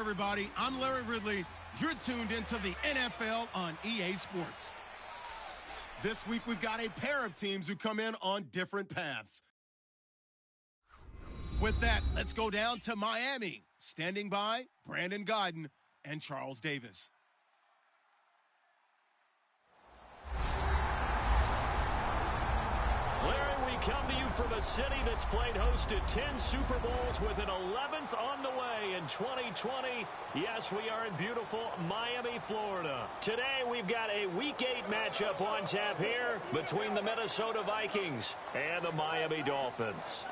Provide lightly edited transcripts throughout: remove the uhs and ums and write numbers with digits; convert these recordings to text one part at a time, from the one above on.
everybody. I'm Larry Ridley. You're tuned into the NFL on EA Sports. This week, we've got a pair of teams who come in on different paths. With that, let's go down to Miami. Standing by, Brandon Gaudin and Charles Davis. Larry, we come to you from a city that's played host to 10 Super Bowls with an 11th on the way in 2020. Yes, we are in beautiful Miami, Florida. Today, we've got a Week 8 matchup on tap here between the Minnesota Vikings and the Miami Dolphins.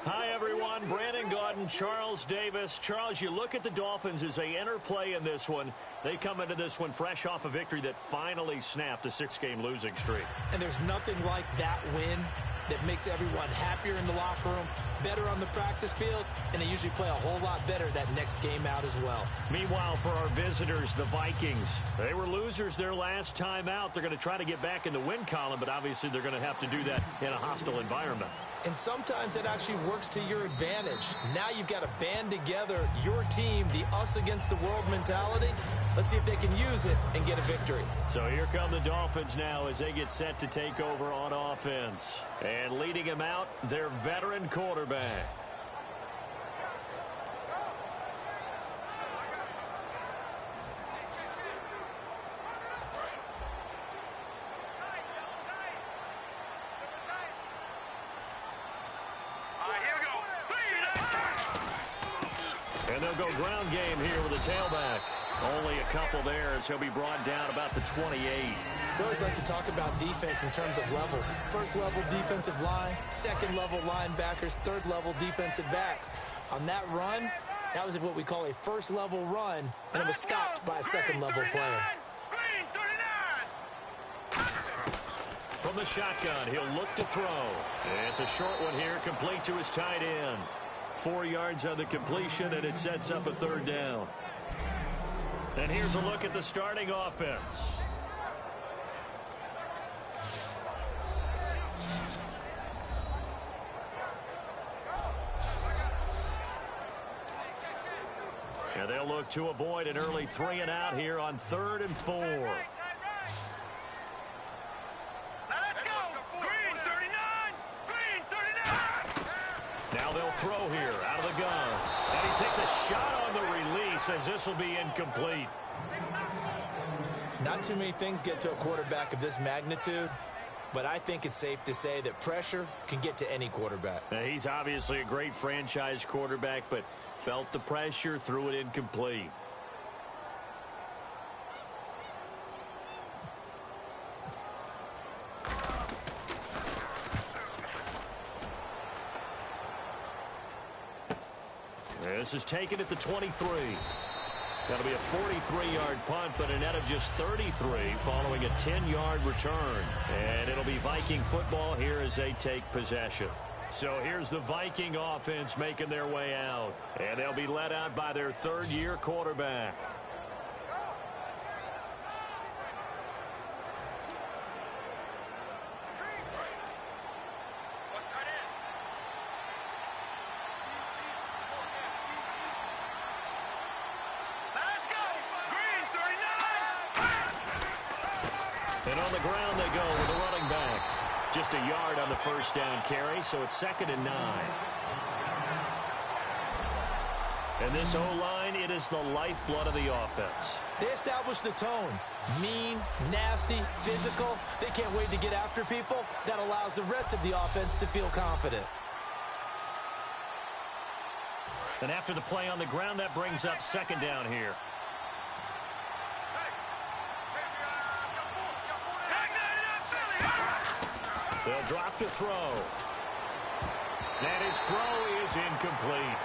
Hi, everyone. Brandon Gaudin, Charles Davis. Charles, you look at the Dolphins as they enter play in this one. They come into this one fresh off a victory that finally snapped a 6-game losing streak. And there's nothing like that win that makes everyone happier in the locker room, better on the practice field, and they usually play a whole lot better that next game out as well. Meanwhile, for our visitors, the Vikings, they were losers their last time out. They're going to try to get back in the win column, but obviously they're going to have to do that in a hostile environment. And sometimes that actually works to your advantage. Now you've got to band together your team, the us against the world mentality. Let's see if they can use it and get a victory. So here come the Dolphins now as they get set to take over on offense. And leading them out, their veteran quarterback. And they'll go ground game here with a tailback. Only a couple there as he'll be brought down about the 28. We always like to talk about defense in terms of levels. First level defensive line, second level linebackers, third level defensive backs. On that run, that was what we call a first level run, and it was stopped by a second level player. From the shotgun, he'll look to throw. It's a short one here, complete to his tight end. 4 yards on the completion, and it sets up a third down. And here's a look at the starting offense. And they'll look to avoid an early 3 and out here on 3rd and 4. Let's go! Green 39! Green 39! Now they'll throw here out of the gun. And he takes a shot on the release as this will be incomplete. Not too many things get to a quarterback of this magnitude, but I think it's safe to say that pressure can get to any quarterback. Now, he's obviously a great franchise quarterback, but felt the pressure, threw it incomplete. This is taken at the 23. That'll be a 43-yard punt, but a net of just 33 following a 10-yard return. And it'll be Viking football here as they take possession. So here's the Viking offense making their way out. And they'll be led out by their third-year quarterback. And on the ground they go with a running back. Just a yard on the first down carry, so it's 2nd and 9. And this O-line, it is the lifeblood of the offense. They establish the tone. Mean, nasty, physical. They can't wait to get after people. That allows the rest of the offense to feel confident. And after the play on the ground, that brings up 2nd down here. They'll drop to throw. And his throw is incomplete.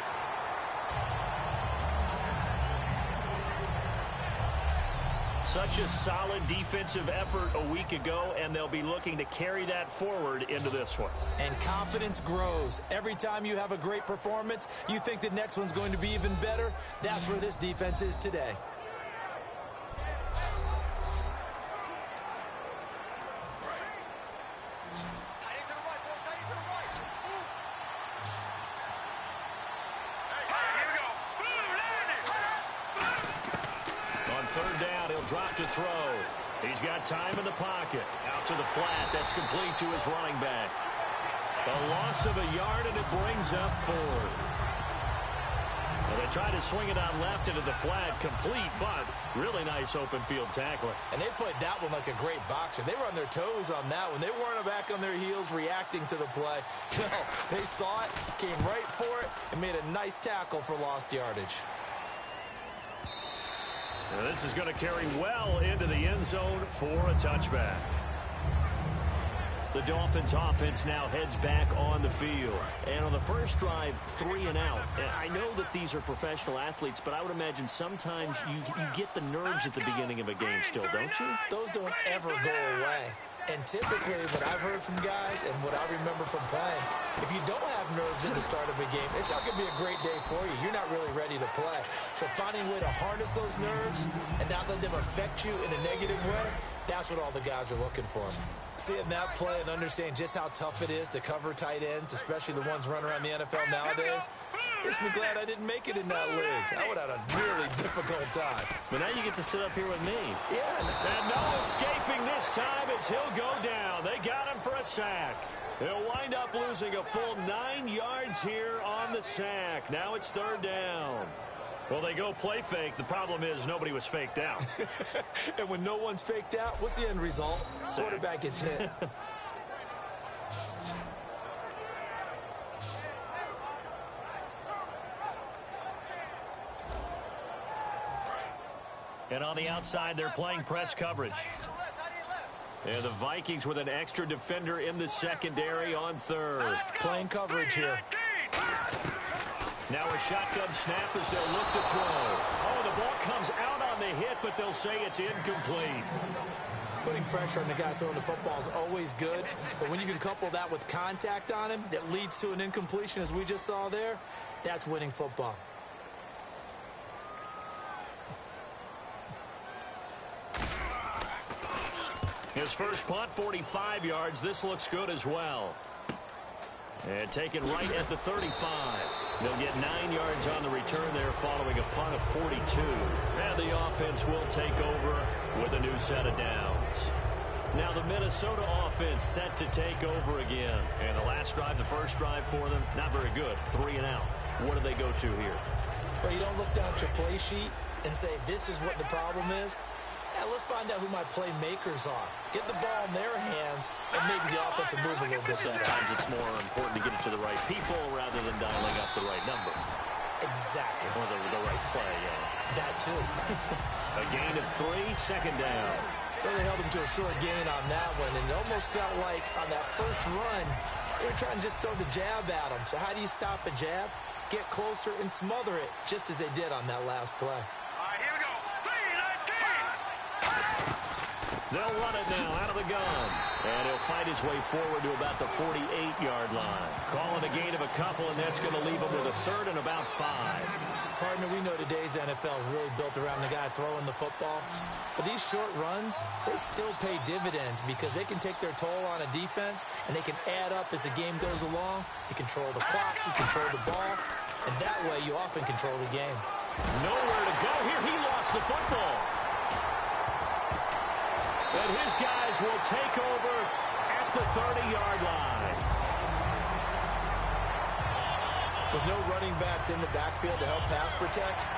Such a solid defensive effort a week ago, and they'll be looking to carry that forward into this one. And confidence grows. Every time you have a great performance, you think the next one's going to be even better. That's where this defense is today. third down. He'll drop to throw. He's got time in the pocket. Out to the flat. That's complete to his running back. A loss of a yard, and it brings up fourth. Well, they tried to swing it out left into the flat, complete, but really nice open field tackling. And they played that one like a great boxer. They were on their toes on that one. They weren't back on their heels reacting to the play. No, they saw it, came right for it, and made a nice tackle for lost yardage. Now this is going to carry well into the end zone for a touchback. The Dolphins offense now heads back on the field. And on the first drive, 3 and out. And I know that these are professional athletes, but I would imagine sometimes you get the nerves at the beginning of a game still, don't you? Those don't ever go away. And typically, what I've heard from guys and what I remember from playing, if you don't have nerves at the start of a game, it's not going to be a great day for you. You're not really ready to play. So finding a way to harness those nerves and not let them affect you in a negative way, that's what all the guys are looking for. Seeing that play and understanding just how tough it is to cover tight ends, especially the ones running around the NFL nowadays, makes me glad I didn't make it in that league. I would have had a really difficult time. But now you get to sit up here with me. Yeah. And no escaping this time as he'll go down. They got him for a sack. They'll wind up losing a full 9 yards here on the sack. Now it's third down. Well, they go play fake. The problem is nobody was faked out. And when no one's faked out, what's the end result? Sack. Quarterback gets hit. And on the outside, they're playing press coverage. And the Vikings with an extra defender in the secondary on third. Playing coverage here. Now a shotgun snap as they'll look to throw. Oh, the ball comes out on the hit, but they'll say it's incomplete. Putting pressure on the guy throwing the football is always good, but when you can couple that with contact on him that leads to an incompletion, as we just saw there, that's winning football. His first punt, 45 yards. This looks good as well. And taken right at the 35. They'll get 9 yards on the return there following a punt of 42. And the offense will take over with a new set of downs. Now the Minnesota offense set to take over again. And the last drive, the first drive for them, not very good. 3 and out. What do they go to here? Well, you don't look down at your play sheet and say, this is what the problem is. Yeah, let's find out who my playmakers are. Get the ball in their hands, and maybe the offense will move a little bit better. Sometimes it's more important to get it to the right people rather than dialing up the right number. Exactly. Or the right play, yeah. That too. A gain of 3, second down. Well, they held him to a short gain on that one, and it almost felt like on that first run, they were trying to just throw the jab at him. So how do you stop a jab? Get closer and smother it, just as they did on that last play. They'll run it now out of the gun. And he'll fight his way forward to about the 48-yard line. Calling a gain of a couple, and that's going to leave him with a third and about 5. Partner, we know today's NFL is really built around the guy throwing the football. But these short runs, they still pay dividends because they can take their toll on a defense, and they can add up as the game goes along. You control the clock, you control the ball, and that way you often control the game. Nowhere to go here. He lost the football. And his guys will take over at the 30-yard line. With no running backs in the backfield to help pass protect,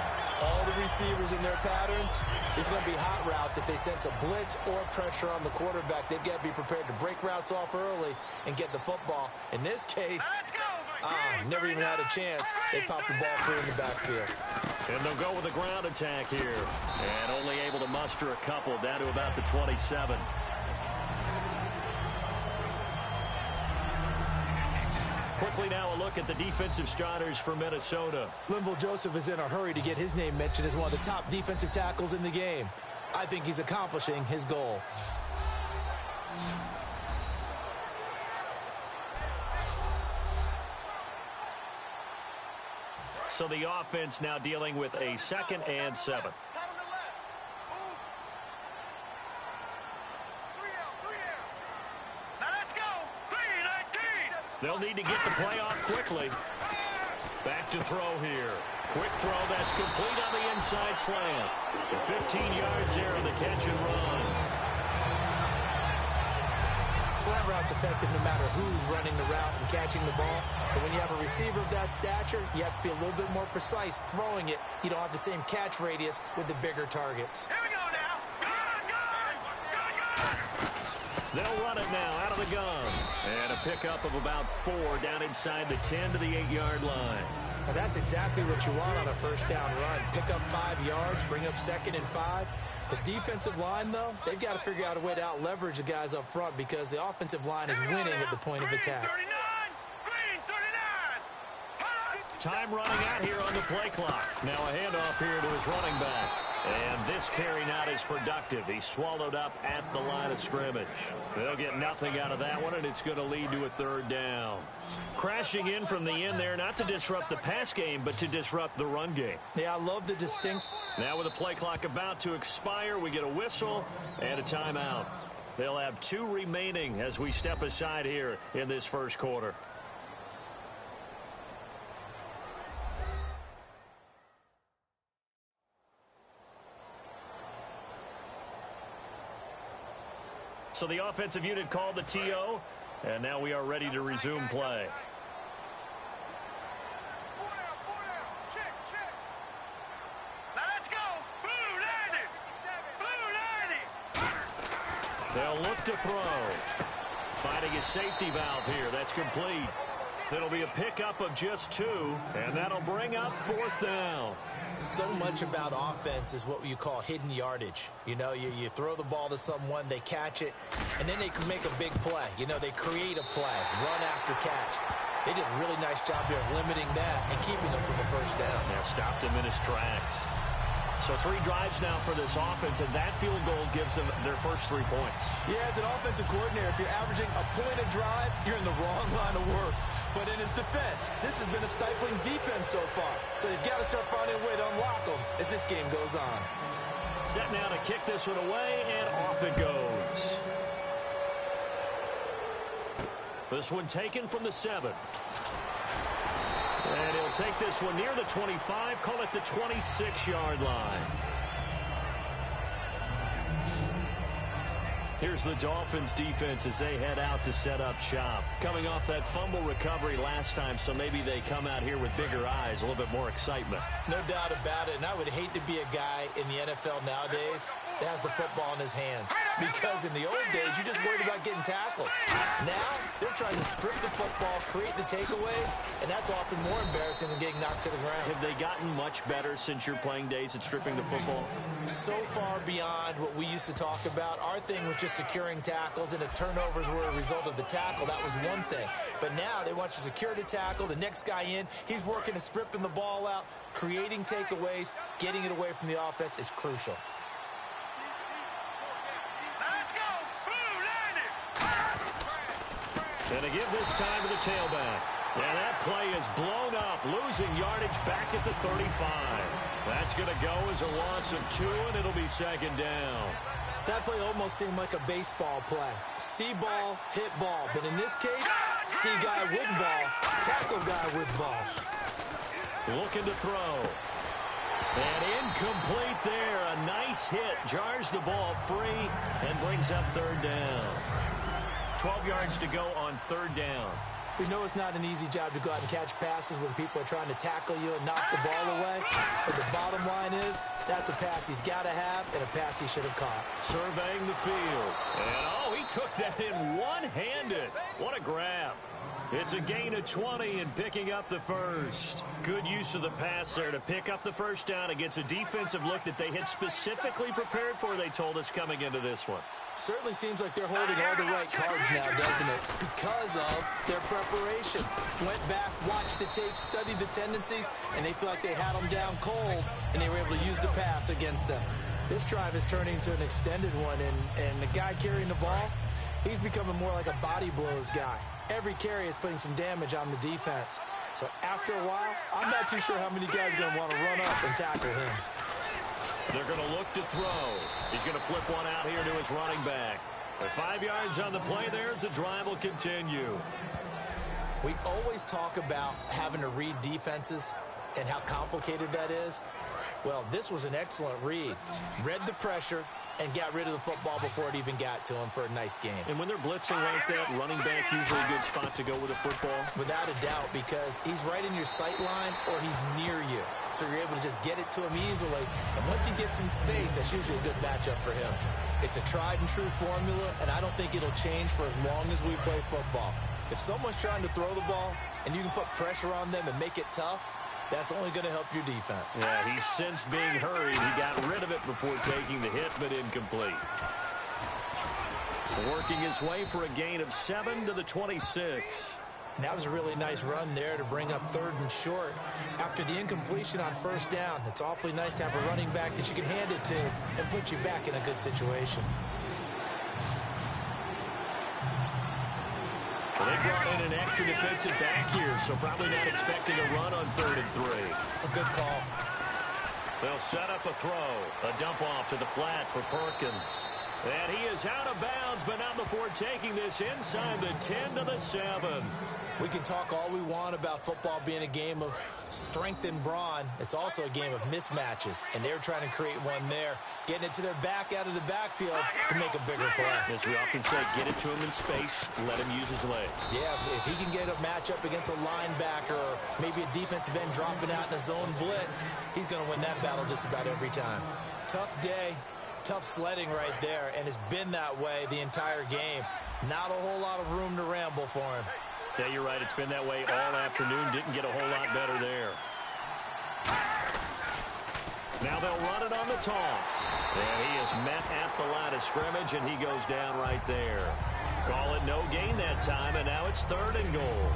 all the receivers in their patterns, it's going to be hot routes. If they sense a blitz or pressure on the quarterback, they've got to be prepared to break routes off early and get the football. In this case, never even had a chance. They popped the ball free in the backfield. And they'll go with a ground attack here. And only able to muster a couple down to about the 27. Quickly now a look at the defensive starters for Minnesota. Linval Joseph is in a hurry to get his name mentioned as one of the top defensive tackles in the game. I think he's accomplishing his goal. So the offense now dealing with a 2nd and 7. Now let's go. 3-19. They'll need to get the play off quickly. Back to throw here. Quick throw that's complete on the inside slant. 15 yards there on the catch and run. Slant route's effective no matter who's running the route and catching the ball. But when you have a receiver of that stature, you have to be a little bit more precise throwing it. You don't have the same catch radius with the bigger targets. Here we go now. Gun! They'll run it now out of the gun. And a pickup of about 4 down inside the 10 to the 8-yard line. Now that's exactly what you want on a first down run. Pick up 5 yards, bring up 2nd and 5. The defensive line, though, they've got to figure out a way to out-leverage the guys up front because the offensive line is winning at the point of attack. Green 39. Time running out here on the play clock. Now a handoff here to his running back. And this carry not as productive. He's swallowed up at the line of scrimmage. They'll get nothing out of that one, and it's going to lead to a 3rd down. Crashing in from the end there, not to disrupt the pass game, but to disrupt the run game. Yeah, I love the distinct. Now with the play clock about to expire, we get a whistle and a timeout. They'll have 2 remaining as we step aside here in this first quarter. So the offensive unit called the TO, and now we are ready to resume play. Now let's go. Blue 90. Blue 90. They'll look to throw. Finding a safety valve here. That's complete. It'll be a pickup of just 2, and that'll bring up 4th down. So much about offense is what you call hidden yardage. You know, you throw the ball to someone, they catch it, and then they can make a big play. You know, they create a play, run after catch. They did a really nice job there of limiting that and keeping them from a first down. Yeah, stopped him in his tracks. So 3 drives now for this offense, and that field goal gives them their first 3 points. Yeah, as an offensive coordinator, if you're averaging a point a drive, you're in the wrong line of work. But in his defense, this has been a stifling defense so far. So you've got to start finding a way to unlock them as this game goes on. Set now to kick this one away, and off it goes. This one taken from the 7. And he'll take this one near the 25, call it the 26-yard line. Here's the Dolphins defense as they head out to set up shop. Coming off that fumble recovery last time, so maybe they come out here with bigger eyes, a little bit more excitement. No doubt about it, and I would hate to be a guy in the NFL nowadays that has the football in his hands. Because in the old days, you just worried about getting tackled. Now, they're trying to strip the football, create the takeaways, and that's often more embarrassing than getting knocked to the ground. Have they gotten much better since your playing days at stripping the football? So far beyond what we used to talk about. Our thing was just securing tackles, and if turnovers were a result of the tackle, that was one thing. But now they want you to secure the tackle, the next guy in, he's working to stripping the ball out, creating takeaways, getting it away from the offense is crucial. And to give this time to the tailback. And that play is blown up, losing yardage back at the 35. That's going to go as a loss of 2, and it'll be 2nd down. That play almost seemed like a baseball play. See ball, hit ball. But in this case, see guy with ball, tackle guy with ball. Looking to throw. And incomplete there. A nice hit. Jars the ball free and brings up 3rd down. 12 yards to go on 3rd down. We know it's not an easy job to go out and catch passes when people are trying to tackle you and knock the ball away. But the bottom line is, that's a pass he's got to have and a pass he should have caught. Surveying the field. And, oh, he took that in one-handed. What a grab. It's a gain of 20 and picking up the first. Good use of the pass there to pick up the first down against a defensive look that they had specifically prepared for, they told us, coming into this one. Certainly seems like they're holding all the right cards now, doesn't it? Because of their preparation. Went back, watched the tape, studied the tendencies, and they feel like they had them down cold, and they were able to use the pass against them. This drive is turning into an extended one, and the guy carrying the ball, he's becoming more like a body blows guy. Every carry is putting some damage on the defense. So after a while, I'm not too sure how many guys are going to want to run up and tackle him. They're going to look to throw. He's going to flip one out here to his running back. 5 yards on the play there as the drive will continue. We always talk about having to read defenses and how complicated that is. Well, this was an excellent read. Read the pressure and got rid of the football before it even got to him for a nice game. And when they're blitzing like that, running back usually a good spot to go with a football? Without a doubt, because he's right in your sight line or he's near you. So you're able to just get it to him easily. And once he gets in space, that's usually a good matchup for him. It's a tried and true formula, and I don't think it'll change for as long as we play football. If someone's trying to throw the ball and you can put pressure on them and make it tough, that's only going to help your defense. Yeah, he's sensed being hurried. He got rid of it before taking the hit, but incomplete. Working his way for a gain of 7 to the 26. And that was a really nice run there to bring up 3rd and short. After the incompletion on 1st down, it's awfully nice to have a running back that you can hand it to and put you back in a good situation. Well, they brought in an extra defensive back here, so probably not expecting a run on 3rd and 3. A good call. They'll set up a throw. A dump off to the flat for Perkins. And he is out of bounds, but not before taking this inside the 10 to the 7. We can talk all we want about football being a game of strength and brawn. It's also a game of mismatches, and they're trying to create one there, getting it to their back out of the backfield to make a bigger play. As we often say, get it to him in space, let him use his legs. Yeah, if he can get a matchup against a linebacker or maybe a defensive end dropping out in a zone blitz, he's going to win that battle just about every time. Tough day, tough sledding right there, and it's been that way the entire game. Not a whole lot of room to ramble for him. Yeah, you're right. It's been that way all afternoon. Didn't get a whole lot better there. Now they'll run it on the toss. And he is met at the line of scrimmage, and he goes down right there. Call it no gain that time, and now it's 3rd and goal.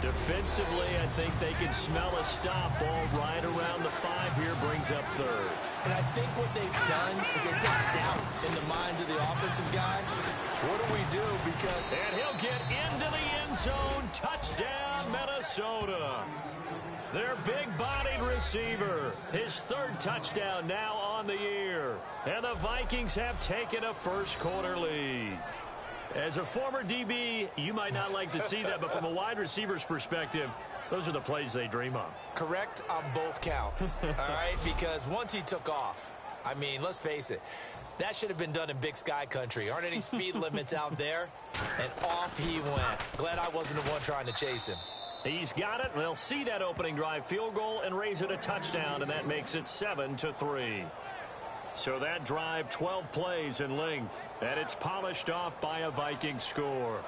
Defensively, I think they can smell a stop ball right around the 5 here, brings up 3rd. And I think what they've done is they've got doubt in the minds of the offensive guys. What do we do? Because... And he'll get into the end zone. Touchdown, Minnesota. Their big-bodied receiver. His 3rd touchdown now on the year. And the Vikings have taken a first-quarter lead. As a former DB, you might not like to see that, but from a wide receiver's perspective, those are the plays they dream of. Correct on both counts, all right? Because once he took off, I mean, let's face it, that should have been done in Big Sky country. Aren't any speed limits out there? And off he went. Glad I wasn't the one trying to chase him. He's got it. They'll see that opening drive field goal and raise it a touchdown, and that makes it 7-3. So that drive, 12 plays in length, and it's polished off by a Viking score.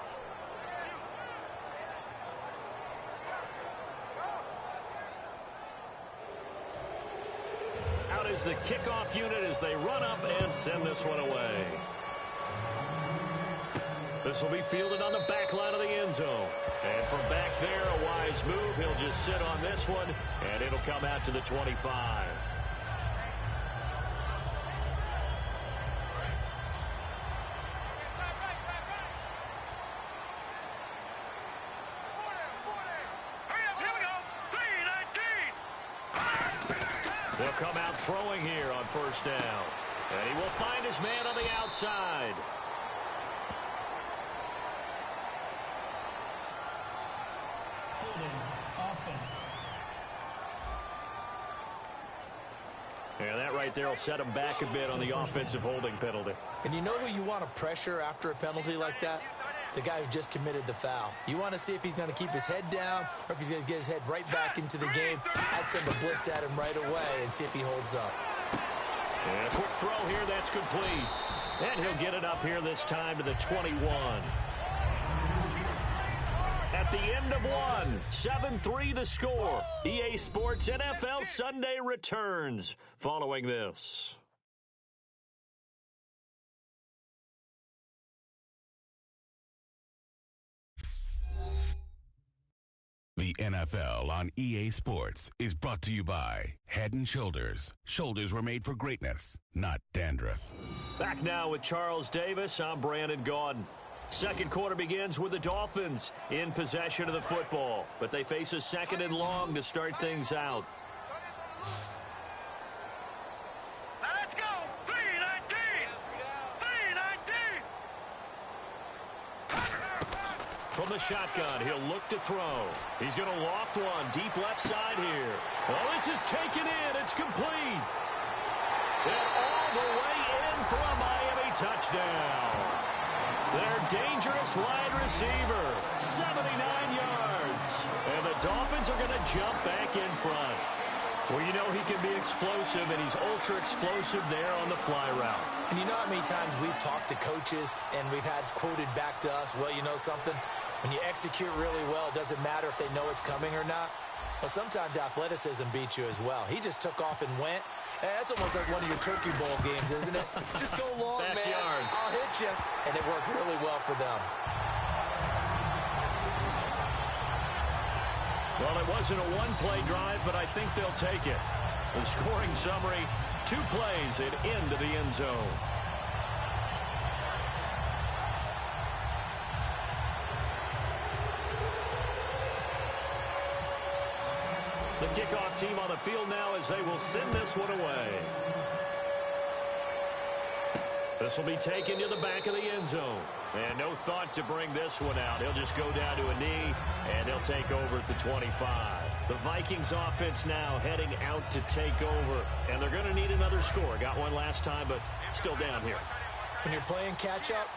Out is the kickoff unit as they run up and send this one away. This will be fielded on the back line of the end zone. And from back there, a wise move. He'll just sit on this one, and it'll come out to the 25. They'll come out throwing here on 1st down. And he will find his man on the outside. Offense. And that right there will set him back a bit on the offensive holding penalty. And you know who you want to pressure after a penalty like that? The guy who just committed the foul. You want to see if he's going to keep his head down or if he's going to get his head right back into the game. I'd send a blitz at him right away and see if he holds up. And a quick throw here, that's complete. And he'll get it up here this time to the 21. At the end of one, 7-3 the score. EA Sports NFL Sunday returns following this. The NFL on EA Sports is brought to you by Head & Shoulders. Shoulders were made for greatness, not dandruff. Back now with Charles Davis. I'm Brandon Gaudin. Second quarter begins with the Dolphins in possession of the football, but they face a 2nd and long to start things out. Now let's go. 3-19. 3-19. From the shotgun, he'll look to throw. He's going to loft one deep left side here. Oh, this is taken in. It's complete. And all the way in for a Miami touchdown. Their dangerous wide receiver, 79 yards. And the Dolphins are going to jump back in front. Well, you know he can be explosive, and he's ultra-explosive there on the fly route. And you know how many times we've talked to coaches and we've had quoted back to us, well, you know something? When you execute really well, it doesn't matter if they know it's coming or not. Well, sometimes athleticism beats you as well. He just took off and went. That's almost like one of your Turkey Bowl games, isn't it? Just go long, Backyard. man. I'll hit you. And it worked really well for them. Well, it wasn't a one-play drive, but I think they'll take it. The scoring summary, 2 plays and into the end zone. The kickoff team on the field now as they will send this one away. This will be taken to the back of the end zone. And no thought to bring this one out. He'll just go down to a knee, and he'll take over at the 25. The Vikings offense now heading out to take over. And they're going to need another score. Got one last time, but still down here. When you're playing catch-up,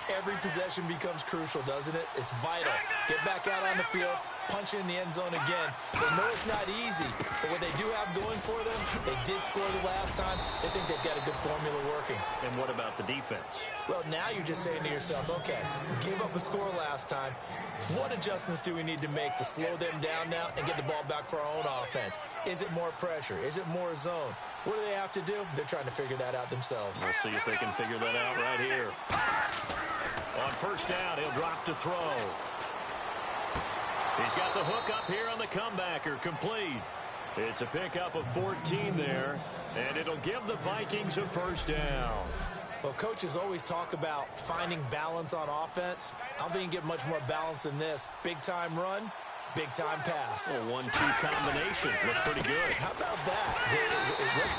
every possession becomes crucial, doesn't it? It's vital. Get back out on the field, punch it in the end zone again. They know it's not easy, but what they do have going for them, they did score the last time. They think they've got a good formula working. And what about the defense? Well, now you're just saying to yourself, okay, we gave up a score last time. What adjustments do we need to make to slow them down now and get the ball back for our own offense? Is it more pressure? Is it more zone? What do they have to do? They're trying to figure that out themselves. We'll see if they can figure that out right here. On first down, he'll drop to throw. He's got the hook up here on the comebacker, complete. It's a pickup of 14 there, and it'll give the Vikings a first down. Well, coaches always talk about finding balance on offense. I don't think you can get much more balance than this. Big-time run, big-time pass. A 1-2 combination. Looked pretty good. How about that? Let's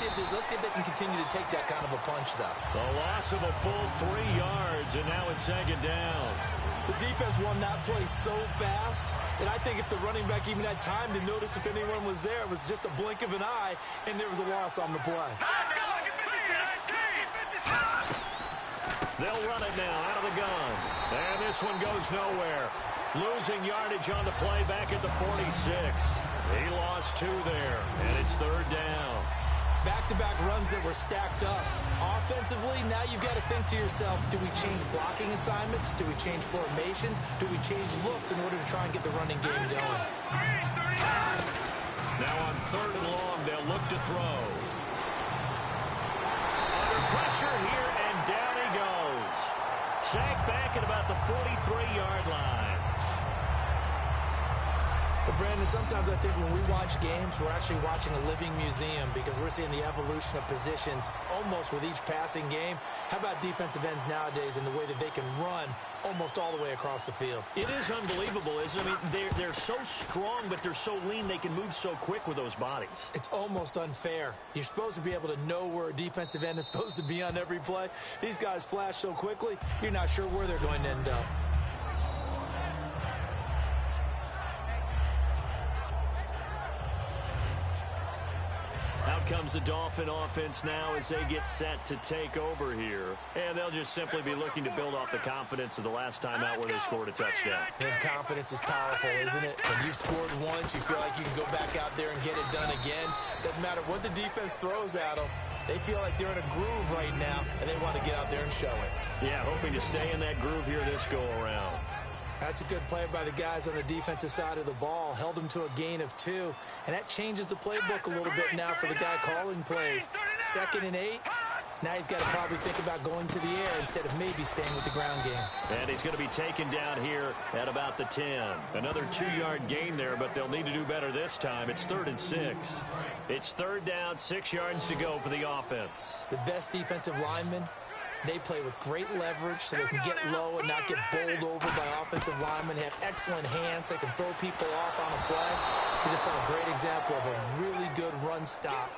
see if they can continue to take that kind of a punch, though. The loss of a full 3 yards, and now it's second down. The defense won that play so fast that I think if the running back even had time to notice if anyone was there, it was just a blink of an eye, and there was a loss on the play. They'll run it now out of the gun. And this one goes nowhere. Losing yardage on the play back at the 46. He lost 2 there, and it's third down. Back-to-back runs that were stacked up. Offensively, now you've got to think to yourself, do we change blocking assignments? Do we change formations? Do we change looks in order to try and get the running game going? Now on third and long, they'll look to throw. Under pressure here, and down he goes. Sacked back at about the 43-yard line. Well, Brandon, sometimes I think when we watch games, we're actually watching a living museum because we're seeing the evolution of positions almost with each passing game. How about defensive ends nowadays and the way that they can run almost all the way across the field? It is unbelievable, isn't it? I mean, they're so strong, but they're so lean, they can move so quick with those bodies. It's almost unfair. You're supposed to be able to know where a defensive end is supposed to be on every play. These guys flash so quickly, you're not sure where they're going to end up. Out comes the Dolphin offense now as they get set to take over here. And they'll just simply be looking to build off the confidence of the last time out where they scored a touchdown. And confidence is powerful, isn't it? When you've scored once, you feel like you can go back out there and get it done again. Doesn't matter what the defense throws at them. They feel like they're in a groove right now, and they want to get out there and show it. Yeah, hoping to stay in that groove here this go-around. That's a good play by the guys on the defensive side of the ball. Held them to a gain of 2. And that changes the playbook a little bit now for the guy calling plays. 2nd and 8. Now he's got to probably think about going to the air instead of maybe staying with the ground game. And he's going to be taken down here at about the 10. Another 2-yard gain there, but they'll need to do better this time. It's 3rd and 6. It's 3rd down, 6 yards to go for the offense. The best defensive linemen, they play with great leverage so they can get low and not get bowled over by offensive linemen. They have excellent hands. They can throw people off on a play. We just saw a great example of a really good run stop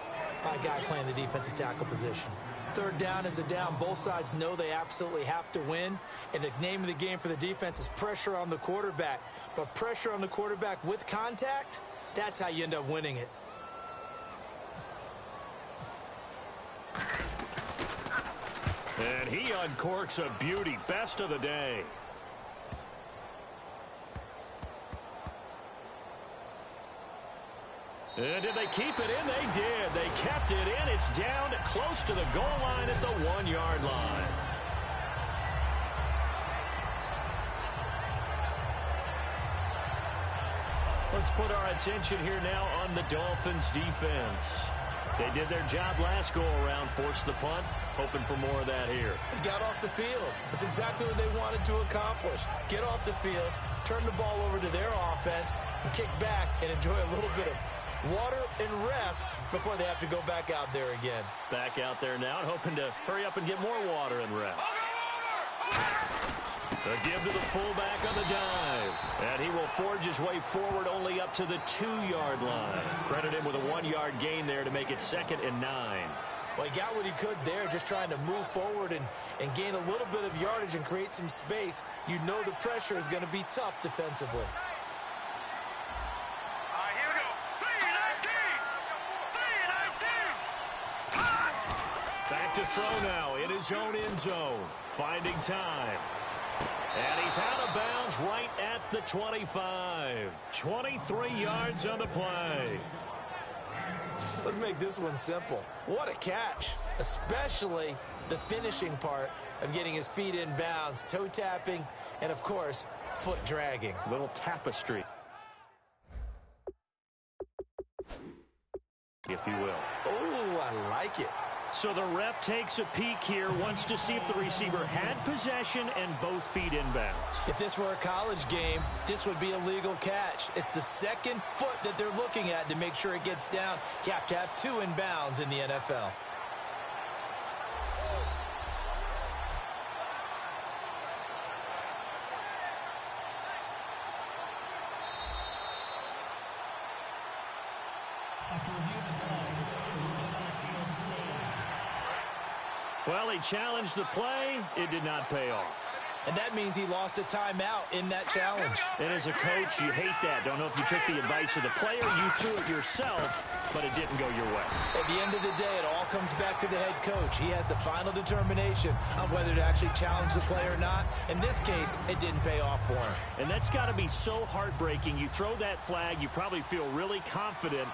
by a guy playing the defensive tackle position. Third down is the down. Both sides know they absolutely have to win. And the name of the game for the defense is pressure on the quarterback. But pressure on the quarterback with contact, that's how you end up winning it. And he uncorks a beauty. Best of the day. And did they keep it in? They did. They kept it in. It's down close to the goal line at the 1-yard line. Let's put our attention here now on the Dolphins defense. They did their job last go-around, forced the punt, hoping for more of that here. They got off the field. That's exactly what they wanted to accomplish. Get off the field, turn the ball over to their offense, and kick back and enjoy a little bit of water and rest before they have to go back out there again. Back out there now and hoping to hurry up and get more water and rest. A give to the fullback on the dive. And he will forge his way forward only up to the 2-yard line. Credit him with a 1-yard gain there to make it 2nd and 9. Well, he got what he could there, just trying to move forward and gain a little bit of yardage and create some space. You know the pressure is going to be tough defensively. Back to throw now in his own end zone. Finding time. And he's out of bounds right at the 25. 23 yards on the play. Let's make this one simple. What a catch, especially the finishing part of getting his feet in bounds, toe tapping, and, of course, foot dragging. Little tapestry, if you will. Oh, I like it. So the ref takes a peek here, wants to see if the receiver had possession and both feet inbounds. If this were a college game, this would be a legal catch. It's the second foot that they're looking at to make sure it gets down. You have to have 2 inbounds in the NFL. After review of the play, the movement on the field stands. Well, he challenged the play. It did not pay off. And that means he lost a timeout in that challenge. And as a coach, you hate that. Don't know if you took the advice of the player, you threw it yourself, but it didn't go your way. At the end of the day, it all comes back to the head coach. He has the final determination on whether to actually challenge the play or not. In this case, it didn't pay off for him. And that's got to be so heartbreaking. You throw that flag, you probably feel really confident,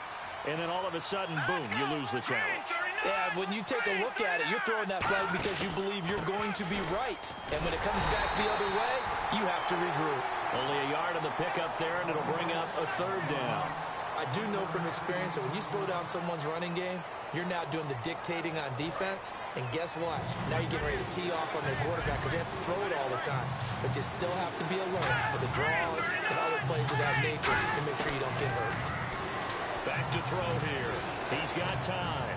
and then all of a sudden, boom, you lose the challenge. Yeah, when you take a look at it, you're throwing that flag because you believe you're going to be right. And when it comes back the other way, you have to regroup. Only a yard on the pickup there, and it'll bring up a 3rd down. I do know from experience that when you slow down someone's running game, you're now doing the dictating on defense. And guess what? Now you're getting ready to tee off on their quarterback because they have to throw it all the time. But you still have to be alert for the draws and other plays of that nature to make sure you don't get hurt. Back to throw here. He's got time.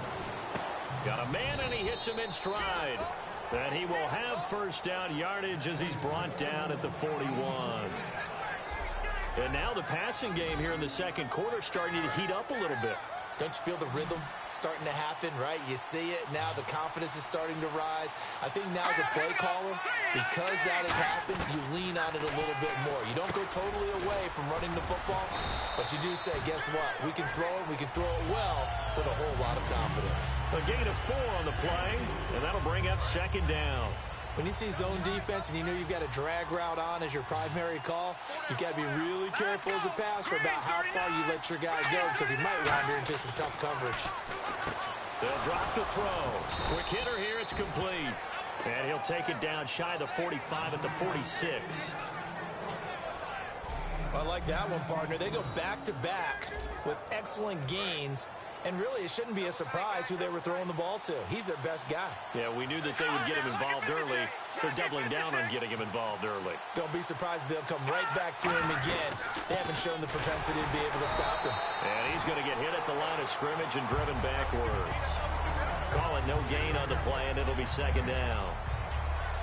Got a man, and he hits him in stride. And he will have 1st down yardage as he's brought down at the 41. And now the passing game here in the 2nd quarter starting to heat up a little bit. Don't you feel the rhythm starting to happen, right? You see it. Now the confidence is starting to rise. I think now as a play caller, because that has happened, you lean on it a little bit more. You don't go totally away from running the football, but you do say, guess what? We can throw it. We can throw it well with a whole lot of confidence. A gain of 4 on the play, and that'll bring up 2nd down. When you see zone defense and you know you've got a drag route on as your primary call, you've got to be really careful as a passer about how far you let your guy go because he might wander into some tough coverage. They'll drop the throw. Quick hitter here, it's complete. And he'll take it down shy of the 45 at the 46. I like that one, partner. They go back-to-back with excellent gains. And really, it shouldn't be a surprise who they were throwing the ball to. He's their best guy. Yeah, we knew that they would get him involved early. They're doubling down on getting him involved early. Don't be surprised if they'll come right back to him again. They haven't shown the propensity to be able to stop him. And he's going to get hit at the line of scrimmage and driven backwards. Call it no gain on the play, and it'll be 2nd down.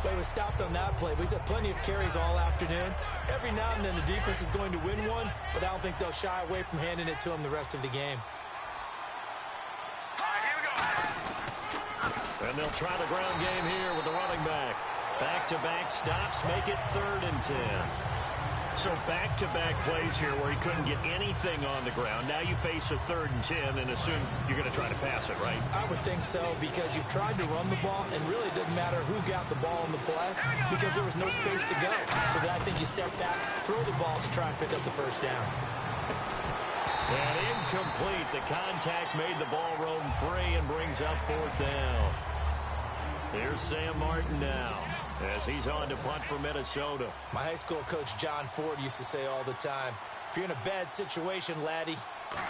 But he was stopped on that play. He's had plenty of carries all afternoon. Every now and then the defense is going to win one, but I don't think they'll shy away from handing it to him the rest of the game. And they'll try the ground game here with the running back. Back-to-back stops make it 3rd and 10. So back-to-back plays here where he couldn't get anything on the ground. Now you face a 3rd and 10 and assume you're going to try to pass it, right? I would think so, because you've tried to run the ball, and really it didn't matter who got the ball in the play because there was no space to go. So then I think you step back, throw the ball to try and pick up the first down. And incomplete. The contact made the ball roam free and brings up 4th down. Here's Sam Martin now as he's on to punt for Minnesota. My high school coach John Ford used to say all the time, if you're in a bad situation, laddie,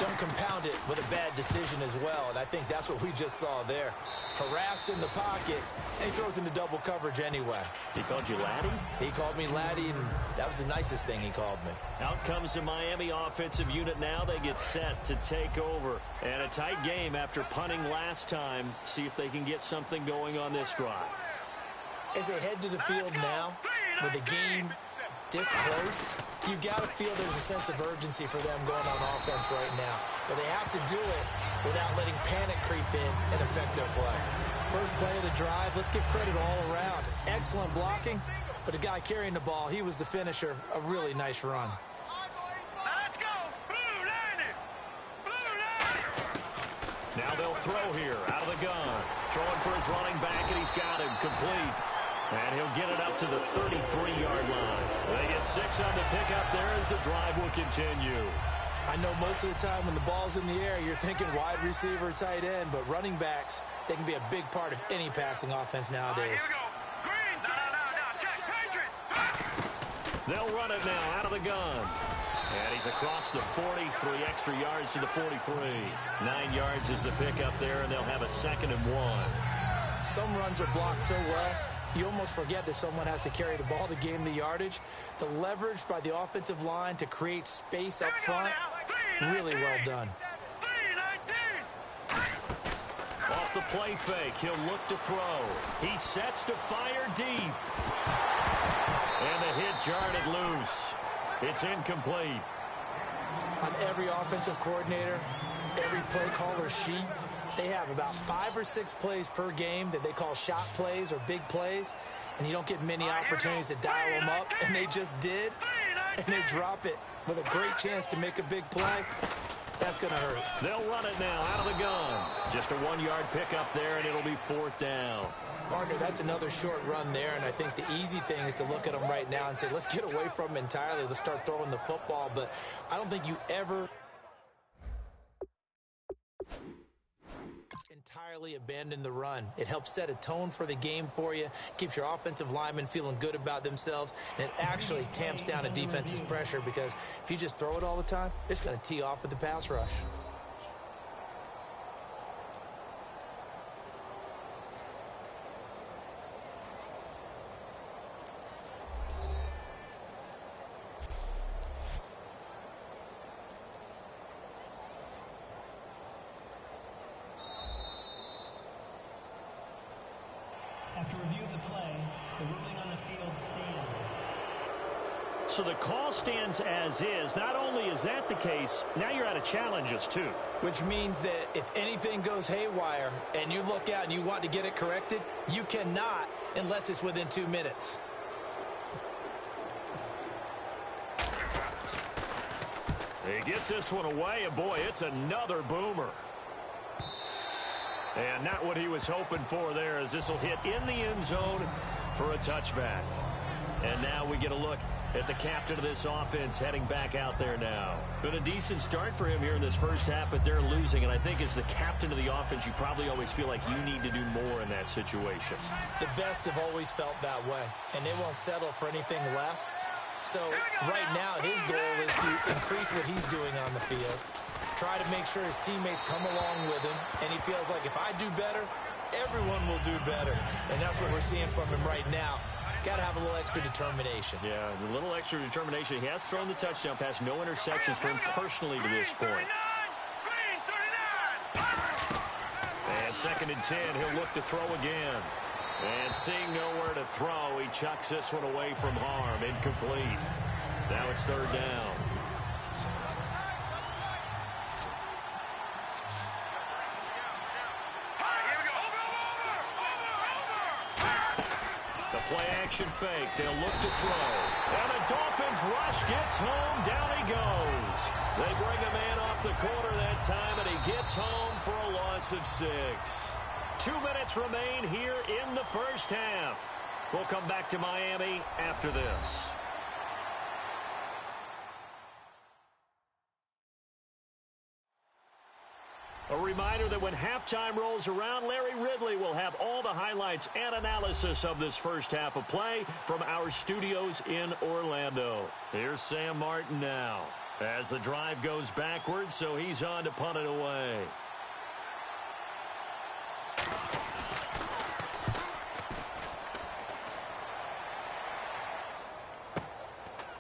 don't compound it with a bad decision as well. And I think that's what we just saw there. Harassed in the pocket, and he throws into double coverage anyway. He called you laddie? He called me laddie, and that was the nicest thing he called me. Out comes the Miami offensive unit now. They get set to take over. And a tight game after punting last time. See if they can get something going on this drive. As they head to the field now, with the game this close, you've got to feel there's a sense of urgency for them going on offense right now. But they have to do it without letting panic creep in and affect their play. First play of the drive, let's give credit all around. Excellent blocking, but the guy carrying the ball, he was the finisher. A really nice run. Let's go! Blue line it! Blue line! Now they'll throw here out of the gun. Throwing for his running back, and he's got him complete. And he'll get it up to the 33-yard line. They get 6 on the pickup there as the drive will continue. I know most of the time when the ball's in the air, you're thinking wide receiver, tight end, but running backs, they can be a big part of any passing offense nowadays. Here we go. Green! No. Check, Patriot! They'll run it now out of the gun. And he's across the 40, 3 extra yards to the 43. 9 yards is the pickup there, and they'll have a 2nd and 1. Some runs are blocked so well, you almost forget that someone has to carry the ball to gain the yardage. The leverage by the offensive line to create space up front, really well done. Off the play fake, he'll look to throw. He sets to fire deep. And the hit jarred it loose. It's incomplete. On every offensive coordinator, every play caller sheet, they have about 5 or 6 plays per game that they call shot plays or big plays, and you don't get many opportunities to dial them up, and they just did, and they drop it with a great chance to make a big play. That's going to hurt. They'll run it now out of the gun. Just a 1-yard pickup there, and it'll be 4th down. Partner, that's another short run there, and I think the easy thing is to look at them right now and say, let's get away from them entirely. Let's start throwing the football, but I don't think you ever entirely abandon the run. It helps set a tone for the game for you, keeps your offensive linemen feeling good about themselves, and it actually tamps down a defense's pressure because if you just throw it all the time, it's going to tee off with the pass rush. After review of the play, the ruling on the field stands. So the call stands as is. Not only is that the case, now you're out of challenges too. Which means that if anything goes haywire and you look out and you want to get it corrected, you cannot unless it's within 2 minutes. He gets this one away, and boy, it's another boomer. And not what he was hoping for there, as this will hit in the end zone for a touchback. And now we get a look at the captain of this offense heading back out there now. Been a decent start for him here in this first half, but they're losing. And I think as the captain of the offense, you probably always feel like you need to do more in that situation. The best have always felt that way, and they won't settle for anything less. So right now his goal is to increase what he's doing on the field, try to make sure his teammates come along with him, and he feels like if I do better, everyone will do better. And that's what we're seeing from him right now. Got to have a little extra determination. Yeah, a little extra determination. He has thrown the touchdown pass, no interceptions for him personally to this point. And 2nd and 10, he'll look to throw again. And seeing nowhere to throw, he chucks this one away from harm. Incomplete. Now it's 3rd down. play-action fake. They'll look to throw. And the Dolphins rush, gets home, down he goes. They bring a man off the corner that time, and he gets home for a loss of 6. 2 minutes remain here in the first half. We'll come back to Miami after this. A reminder that when halftime rolls around, Larry Ridley will have all the highlights and analysis of this first half of play from our studios in Orlando. Here's Sam Martin now as the drive goes backwards, so he's on to punt it away.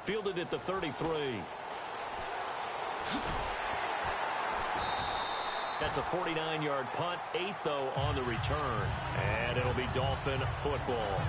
Fielded at the 33. That's a 49-yard punt, 8, though, on the return. And it'll be Dolphin football.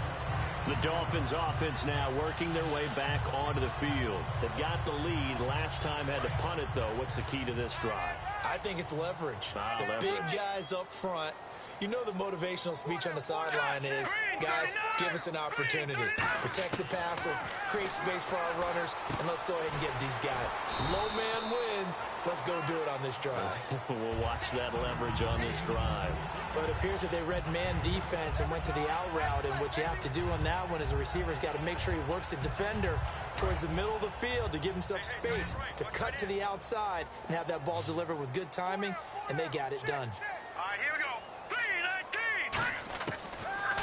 The Dolphins offense now working their way back onto the field. They've got the lead. Last time had to punt it, though. What's the key to this drive? I think it's leverage. Leverage. Big guys up front. You know the motivational speech on the sideline is, guys, give us an opportunity. Protect the passer, create space for our runners, and let's go ahead and get these guys. Low man wins. Let's go do it on this drive. We'll watch that leverage on this drive. But it appears that they read man defense and went to the out route, and what you have to do on that one is the receiver's got to make sure he works the defender towards the middle of the field to give himself space to cut to the outside and have that ball delivered with good timing, and they got it done. All right, here we go. 3-19.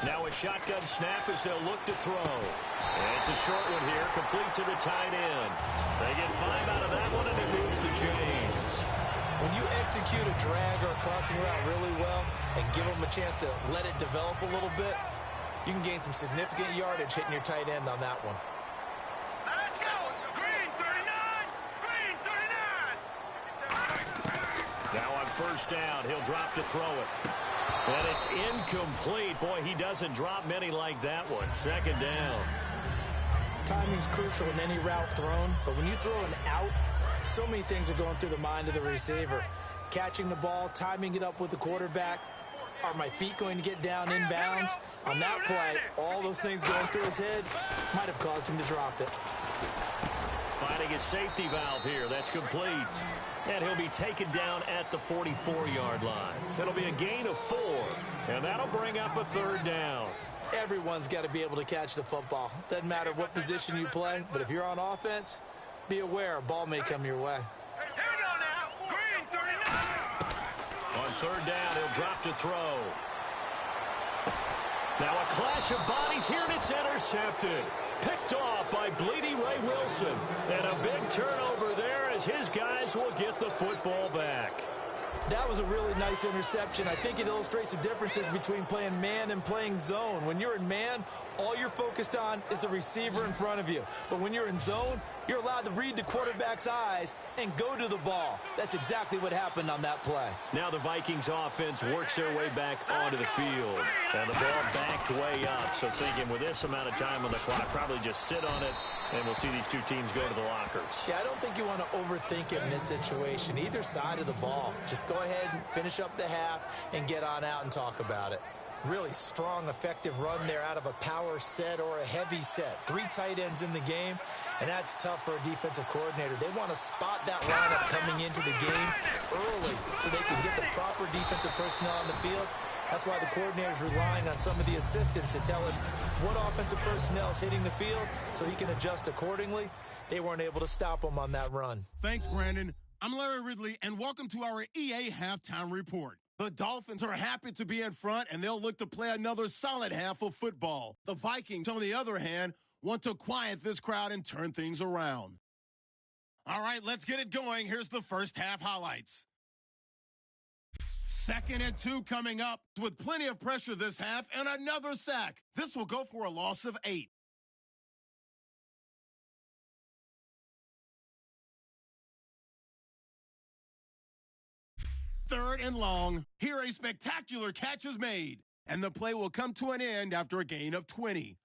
Now a shotgun snap as they'll look to throw. And it's a short one here, complete to the tight end. They get 5 out of that one, and it moves the chains. When you execute a drag or a crossing route really well and give them a chance to let it develop a little bit, you can gain some significant yardage hitting your tight end on that one. Let's go. Green 39. Green 39. Now on first down, he'll drop to throw it. And it's incomplete. Boy, he doesn't drop many like that one. Second down. Timing's crucial in any route thrown, but when you throw an out, so many things are going through the mind of the receiver. Catching the ball, timing it up with the quarterback. Are my feet going to get down inbounds? On that play, all those things going through his head might have caused him to drop it. Finding his safety valve here. That's complete. And he'll be taken down at the 44-yard line. It'll be a gain of 4, and that'll bring up a third down. Everyone's got to be able to catch the football. Doesn't matter what position you play, but if you're on offense, be aware a ball may come your way. Here we go now. Green 39. On third down, he'll drop to throw. Now a clash of bodies here, and it's intercepted. Picked off by Bleedy Ray Wilson. And a big turnover there as his guys will get the football back. That was a really nice interception. I think it illustrates the differences between playing man and playing zone. When you're in man, all you're focused on is the receiver in front of you. But when you're in zone, you're allowed to read the quarterback's eyes and go to the ball. That's exactly what happened on that play. Now the Vikings offense works their way back onto the field. And the ball backed way up. So thinking with this amount of time on the clock, probably just sit on it, and we'll see these two teams go to the lockers. Yeah, I don't think you want to overthink it in this situation. Either side of the ball. Just go ahead and finish up the half and get on out and talk about it. Really strong, effective run there out of a power set or a heavy set. 3 tight ends in the game, and that's tough for a defensive coordinator. They want to spot that lineup coming into the game early so they can get the proper defensive personnel on the field. That's why the coordinator is relying on some of the assistants to tell him what offensive personnel is hitting the field so he can adjust accordingly. They weren't able to stop him on that run. Thanks, Brandon. I'm Larry Ridley, and welcome to our EA Halftime Report. The Dolphins are happy to be in front, and they'll look to play another solid half of football. The Vikings, on the other hand, want to quiet this crowd and turn things around. All right, let's get it going. Here's the first half highlights. 2nd and 2 coming up with plenty of pressure this half and another sack. This will go for a loss of 8. Third and long. Here a spectacular catch is made, and the play will come to an end after a gain of 20.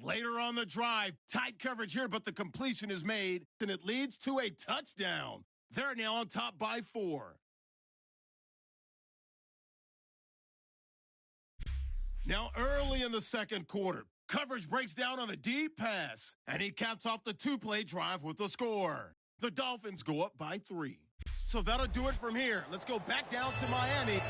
Later on the drive, tight coverage here, but the completion is made, and it leads to a touchdown. They're now on top by 4. Now, early in the second quarter, coverage breaks down on a deep pass, and he caps off the two-play drive with a score. The Dolphins go up by 3. So that'll do it from here. Let's go back down to Miami.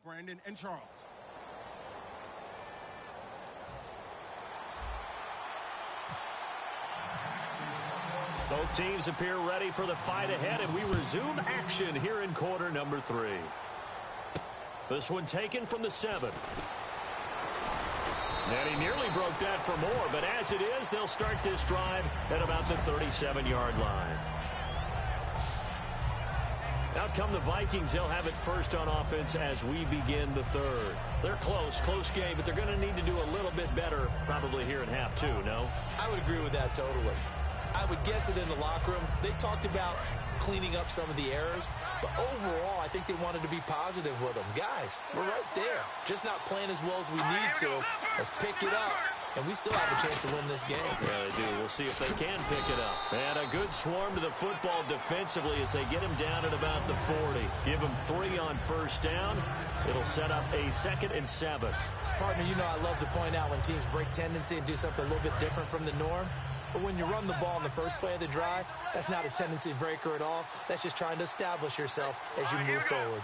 Brandon and Charles. Both teams appear ready for the fight ahead, and we resume action here in quarter number 3. This one taken from the 7. And he nearly broke that for more, but as it is, they'll start this drive at about the 37-yard line. Out come the Vikings. They'll have it first on offense as we begin the 3rd. They're close game, but they're going to need to do a little bit better probably here in half 2, no? I would agree with that totally. I would guess it in the locker room. They talked about cleaning up some of the errors, but overall, I think they wanted to be positive with them. Guys, we're right there. Just not playing as well as we need to. Let's pick it up, and we still have a chance to win this game. Yeah, they do. We'll see if they can pick it up. And a good swarm to the football defensively as they get him down at about the 40. Give him 3 on first down. It'll set up a 2nd and 7. Partner, you know I love to point out when teams break tendency and do something a little bit different from the norm. But when you run the ball in the first play of the drive, that's not a tendency breaker at all. That's just trying to establish yourself as you move forward.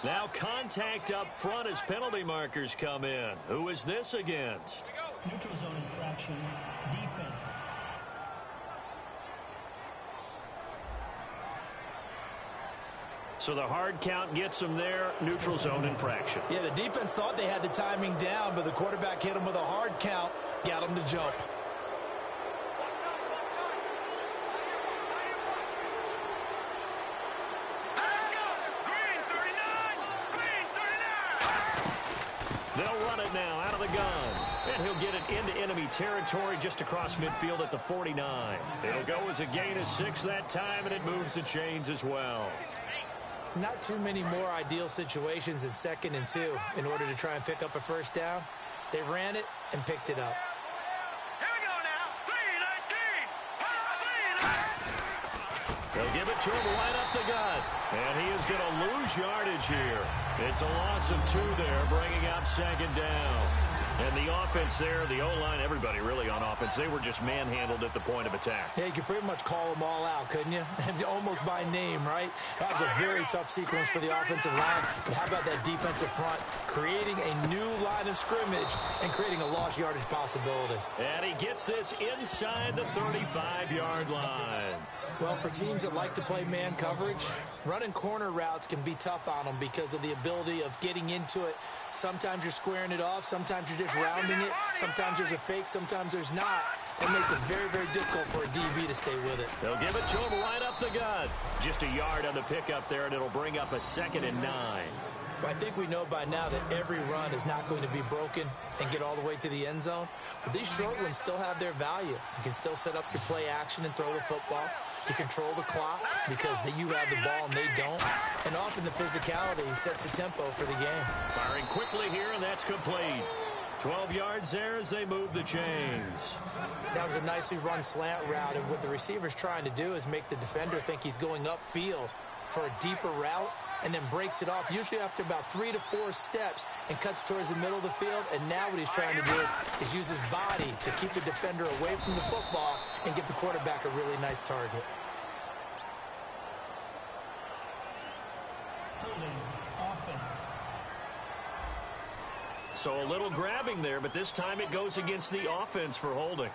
Now contact up front as penalty markers come in. Who is this against? Neutral zone infraction, defense. So the hard count gets them there. Neutral zone infraction. Yeah, the defense thought they had the timing down, but the quarterback hit him with a hard count, got him to jump. Let's go! Green 39! Green 39! They'll run it now out of the gun. And he'll get it into enemy territory just across midfield at the 49. It'll go as a gain of 6 that time, and it moves the chains as well. Not too many more ideal situations in 2nd and 2 in order to try and pick up a first down. They ran it and picked it up. Here we go now. 3-19. They'll give it to him right up the gut. And he is going to lose yardage here. It's a loss of 2 there, bringing up 2nd down. And the offense there, the O-line, everybody really on offense, they were just manhandled at the point of attack. Yeah, you could pretty much call them all out, couldn't you? Almost by name, right? That was a very tough sequence for the offensive line. But how about that defensive front creating a new line of scrimmage and creating a lost yardage possibility? And he gets this inside the 35-yard line. Well, for teams that like to play man coverage, running corner routes can be tough on them because of the ability of getting into it. Sometimes you're squaring it off. Sometimes you're just rounding it. Sometimes there's a fake. Sometimes there's not. It makes it very, very difficult for a DB to stay with it. They'll give it to him right up the gut. Just a yard on the pickup there, and it'll bring up a 2nd and 9. Well, I think we know by now that every run is not going to be broken and get all the way to the end zone. But these short ones still have their value. You can still set up your play action and throw the football. You control the clock because you have the ball and they don't. And often the physicality sets the tempo for the game. Firing quickly here, and that's complete. 12 yards there as they move the chains. That was a nicely run slant route, and what the receiver's trying to do is make the defender think he's going upfield for a deeper route, and then breaks it off, usually after about 3 to 4 steps, and cuts towards the middle of the field. And now what he's trying to do is use his body to keep the defender away from the football and give the quarterback a really nice target. Holding, offense. So a little grabbing there, but this time it goes against the offense for holding.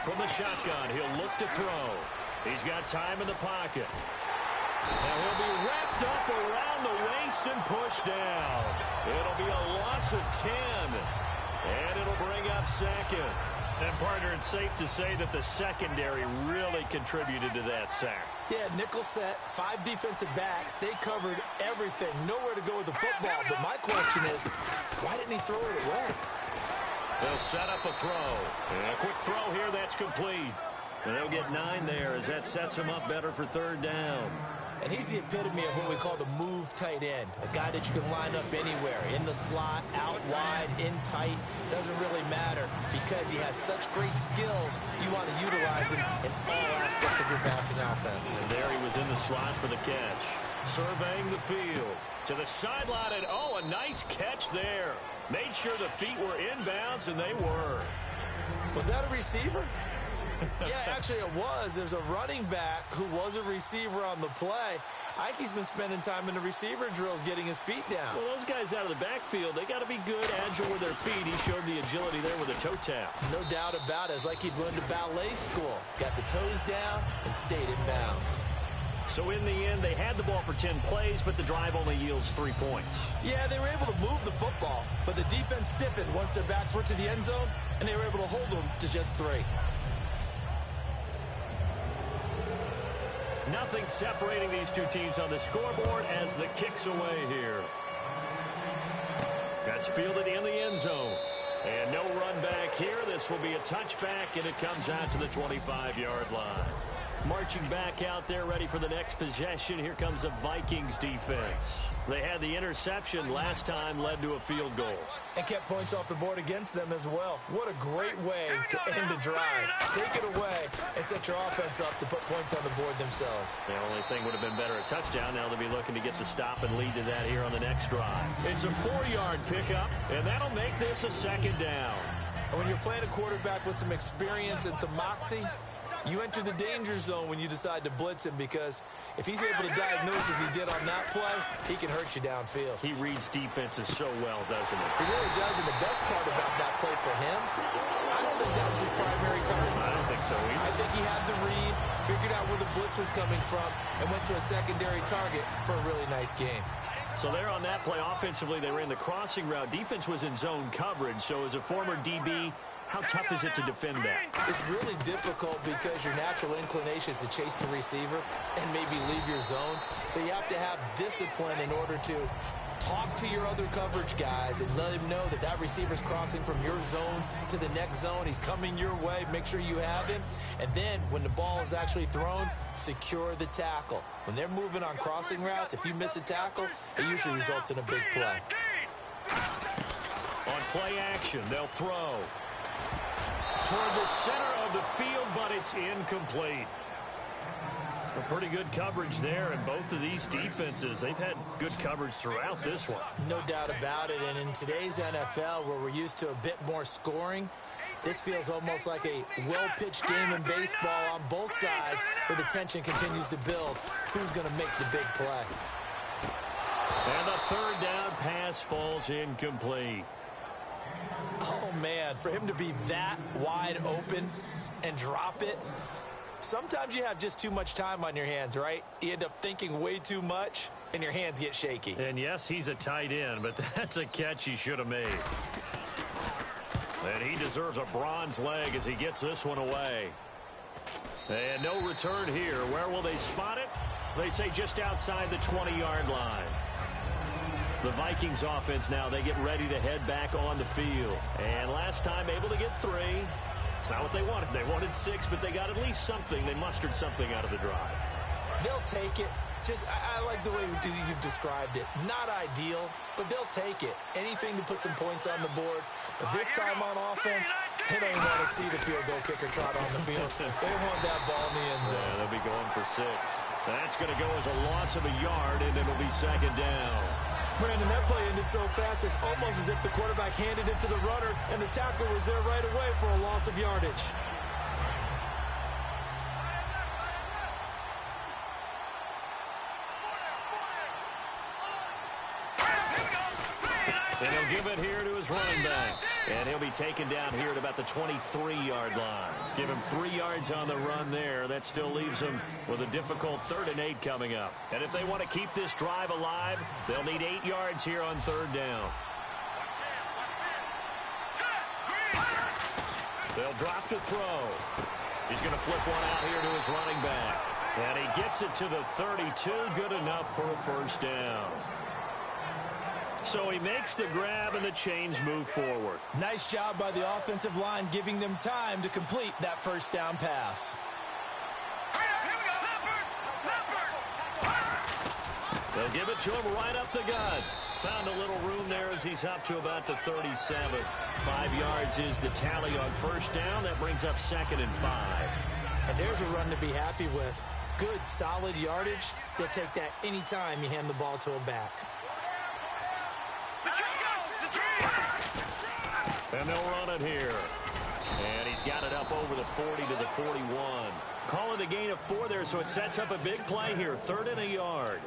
From the shotgun, he'll look to throw. He's got time in the pocket. Now he'll be wrapped up around the waist and pushed down. It'll be a loss of 10. And it'll bring up 2nd. And, partner, it's safe to say that the secondary really contributed to that sack. Yeah, nickel set, 5 defensive backs. They covered everything. Nowhere to go with the football. But my question is, why didn't he throw it away? They'll set up a throw. And a quick throw here, that's complete. And they'll get 9 there as that sets them up better for 3rd down. And he's the epitome of what we call the move tight end. A guy that you can line up anywhere. In the slot, out wide, in tight. Doesn't really matter because he has such great skills. You want to utilize him in all aspects of your passing offense. And there he was in the slot for the catch. Surveying the field. To the sideline, and oh, a nice catch there. Made sure the feet were inbounds, and they were. Was that a receiver? Yeah, actually it was. There's a running back who was a receiver on the play. I think he's been spending time in the receiver drills getting his feet down. Well, those guys out of the backfield, they got to be good, agile with their feet. He showed the agility there with a toe tap. No doubt about it. It's like he'd run to ballet school. Got the toes down and stayed in bounds. So in the end, they had the ball for 10 plays, but the drive only yields 3 points. Yeah, they were able to move the football, but the defense stiffened once their backs were to the end zone, and they were able to hold them to just 3. Nothing separating these two teams on the scoreboard as the kick's away here. That's fielded in the end zone. And no run back here. This will be a touchback, and it comes out to the 25-yard line. Marching back out there, ready for the next possession. Here comes the Vikings defense. They had the interception last time, led to a field goal. And kept points off the board against them as well. What a great way to end a drive. Take it away and set your offense up to put points on the board themselves. The only thing would have been better, a touchdown. Now they'll be looking to get the stop and lead to that here on the next drive. It's a 4-yard pickup, and that'll make this a second down. And when you're playing a quarterback with some experience and some moxie, you enter the danger zone when you decide to blitz him, because if he's able to diagnose as he did on that play, he can hurt you downfield. He reads defenses so well, doesn't he? He really does, and the best part about that play for him, I don't think that was his primary target. I don't think so either. I think he had the read, figured out where the blitz was coming from, and went to a secondary target for a really nice game. So there on that play, offensively, they ran the crossing route. Defense was in zone coverage, so as a former DB, how tough is it to defend that? It's really difficult because your natural inclination is to chase the receiver and maybe leave your zone. So you have to have discipline in order to talk to your other coverage guys and let him know that that receiver's crossing from your zone to the next zone. He's coming your way. Make sure you have him. And then when the ball is actually thrown, secure the tackle. When they're moving on crossing routes, if you miss a tackle, it usually results in a big play. On play action, they'll throw toward the center of the field, but it's incomplete. A pretty good coverage there, and both of these defenses, they've had good coverage throughout this one. No doubt about it, and in today's NFL, where we're used to a bit more scoring, this feels almost like a well-pitched game in baseball on both sides, where the tension continues to build. Who's going to make the big play? And the third down pass falls incomplete. Oh, man, for him to be that wide open and drop it, sometimes you have just too much time on your hands, right? You end up thinking way too much, and your hands get shaky. And yes, he's a tight end, but that's a catch he should have made. And he deserves a bronze leg as he gets this one away. And no return here. Where will they spot it? They say just outside the 20-yard line. The Vikings offense now, they get ready to head back on the field. And last time able to get 3. It's not what they wanted. They wanted 6, but they got at least something. They mustered something out of the drive. They'll take it. I like the way you've described it. Not ideal, but they'll take it. Anything to put some points on the board. But this time on offense, they don't want to see the field goal kicker trot on the field. They want that ball in the end zone. Yeah, they'll be going for 6. That's going to go as a loss of a yard, and it'll be second down. Brandon, that play ended so fast, it's almost as if the quarterback handed it to the runner, and the tackle was there right away for a loss of yardage. And he'll give it here to his running back. And he'll be taken down here at about the 23-yard line. Give him 3 yards on the run there. That still leaves him with a difficult 3rd and 8 coming up. And if they want to keep this drive alive, they'll need 8 yards here on 3rd down. They'll drop to throw. He's going to flip one out here to his running back. And he gets it to the 32. Good enough for a first down. So he makes the grab, and the chains move forward. Nice job by the offensive line, giving them time to complete that first down pass. They'll give it to him right up the gut. Found a little room there as he's up to about the 37. 5 yards is the tally on first down. That brings up 2nd and 5. And there's a run to be happy with. Good, solid yardage. They'll take that anytime you hand the ball to a back. And they'll run it here. And he's got it up over the 40 to the 41. Calling the gain of 4 there, so it sets up a big play here. 3rd and a yard.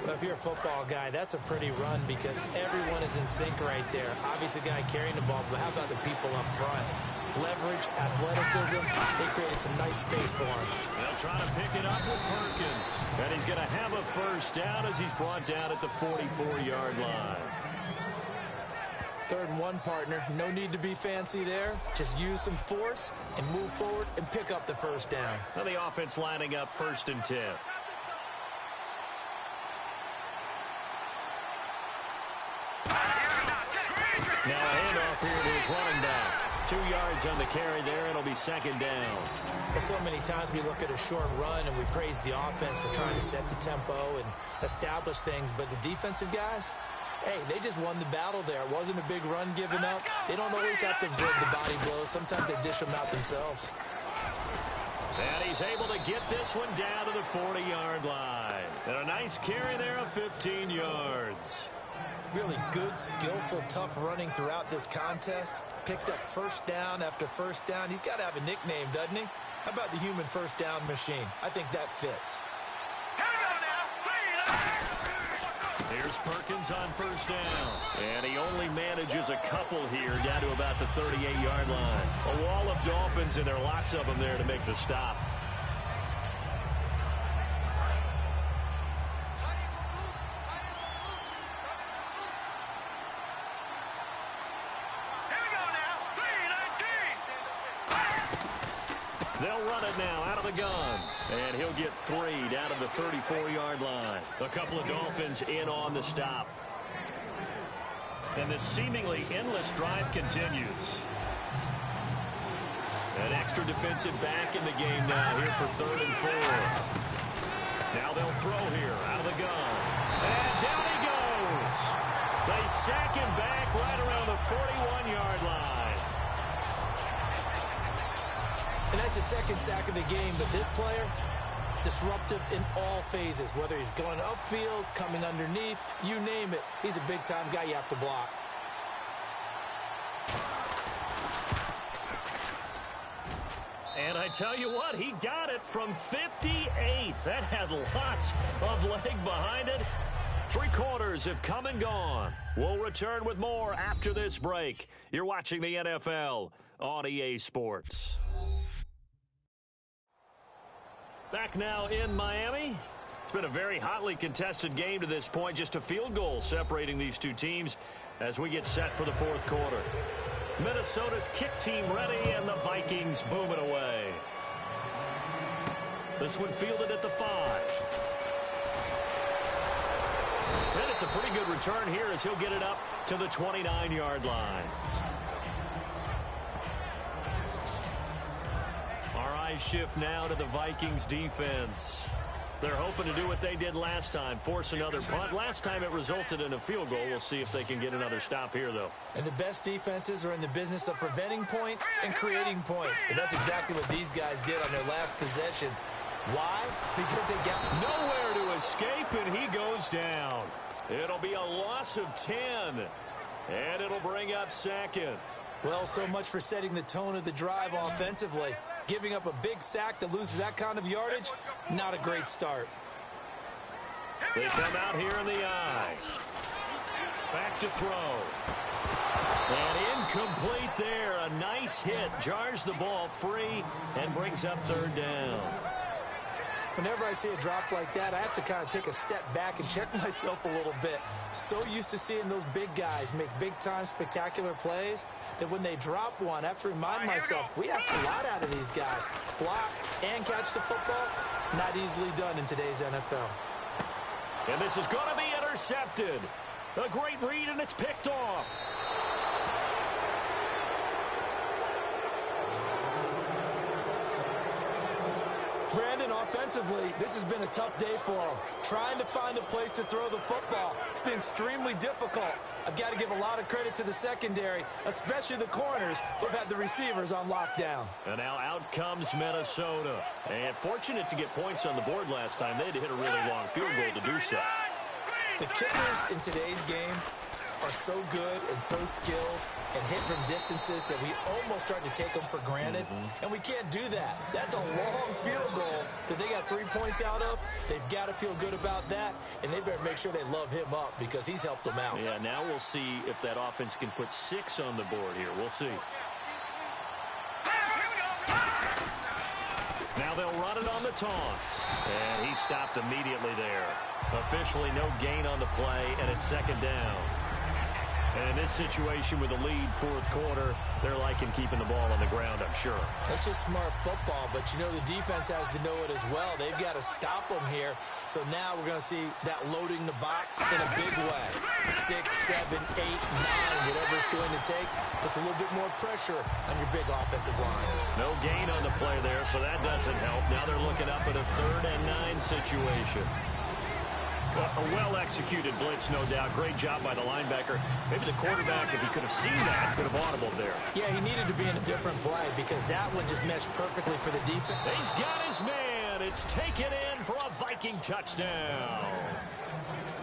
Well, if you're a football guy, that's a pretty run because everyone is in sync right there. Obviously, the guy carrying the ball, but how about the people up front? Leverage, athleticism, they created some nice space for him. They'll try to pick it up with Perkins. And he's going to have a first down as he's brought down at the 44-yard line. 3rd and 1, partner. No need to be fancy there. Just use some force and move forward and pick up the first down. Now the offense lining up 1st and 10. Now a handoff here to his running back. 2 yards on the carry there. It'll be 2nd down. Well, so many times we look at a short run and we praise the offense for trying to set the tempo and establish things. But the defensive guys, hey, they just won the battle there. It wasn't a big run given up. They don't always have to absorb the body blows. Sometimes they dish them out themselves. And he's able to get this one down to the 40-yard line. And a nice carry there of 15 yards. Really good, skillful, tough running throughout this contest. Picked up first down after first down. He's got to have a nickname, doesn't he? How about the human first down machine? I think that fits. Here's Perkins on first down. And he only manages a couple here down to about the 38-yard line. A wall of Dolphins, and there are lots of them there to make the stop. They'll run it now out of the gun. And he'll get 3 down to the 34-yard line. A couple of Dolphins in on the stop. And this seemingly endless drive continues. An extra defensive back in the game now here for 3rd and 4. Now they'll throw here out of the gun. And down he goes. They sack him back right around the 41-yard line. And that's the 2nd sack of the game, but this player, disruptive in all phases, whether he's going upfield, coming underneath, you name it. He's a big-time guy you have to block. And I tell you what, he got it from 58. That had lots of leg behind it. 3 quarters have come and gone. We'll return with more after this break. You're watching the NFL on EA Sports. Back now in Miami. It's been a very hotly contested game to this point. Just a field goal separating these two teams as we get set for the 4th quarter. Minnesota's kick team ready, and the Vikings booming away. This one fielded at the 5. And it's a pretty good return here as he'll get it up to the 29-yard line. Our eyes shift now to the Vikings defense. They're hoping to do what they did last time, force another punt. Last time it resulted in a field goal. We'll see if they can get another stop here, though. And the best defenses are in the business of preventing points and creating points. And that's exactly what these guys did on their last possession. Why? Because they got nowhere to escape, and he goes down. It'll be a loss of 10, and it'll bring up 2nd. Well, so much for setting the tone of the drive offensively. Giving up a big sack that loses that kind of yardage, not a great start. They come out here in the eye. Back to throw. And incomplete there. A nice hit. Jars the ball free and brings up 3rd down. Whenever I see a drop like that, I have to kind of take a step back and check myself a little bit. So used to seeing those big guys make big-time spectacular plays that when they drop one, I have to remind myself, we ask a lot out of these guys. Block and catch the football, not easily done in today's NFL. And this is going to be intercepted. A great read, and it's picked off. Brandon, offensively, this has been a tough day for him. Trying to find a place to throw the football. It's been extremely difficult. I've got to give a lot of credit to the secondary, especially the corners who've had the receivers on lockdown. And now out comes Minnesota. And fortunate to get points on the board last time. They had to hit a really long field goal to do so. The kickers in today's game are so good and so skilled and hit from distances that we almost start to take them for granted, and we can't do that. That's a long field goal that they got 3 points out of. They've got to feel good about that, and they better make sure they love him up because he's helped them out. Yeah, now we'll see if that offense can put 6 on the board here. We'll see. Now they'll run it on the toss. And he stopped immediately there. Officially no gain on the play, and it's second down. And in this situation with the lead fourth quarter, they're liking keeping the ball on the ground, I'm sure. It's just smart football, but you know the defense has to know it as well. They've got to stop them here. So now we're going to see that loading the box in a big way. 6, 7, 8, 9, whatever it's going to take, puts a little bit more pressure on your big offensive line. No gain on the play there, so that doesn't help. Now they're looking up at a 3rd and 9 situation. A well-executed blitz, no doubt. Great job by the linebacker. Maybe the quarterback, if he could have seen that, could have audibled there. Yeah, he needed to be in a different play because that one just meshed perfectly for the defense. He's got his man. It's taken in for a Viking touchdown.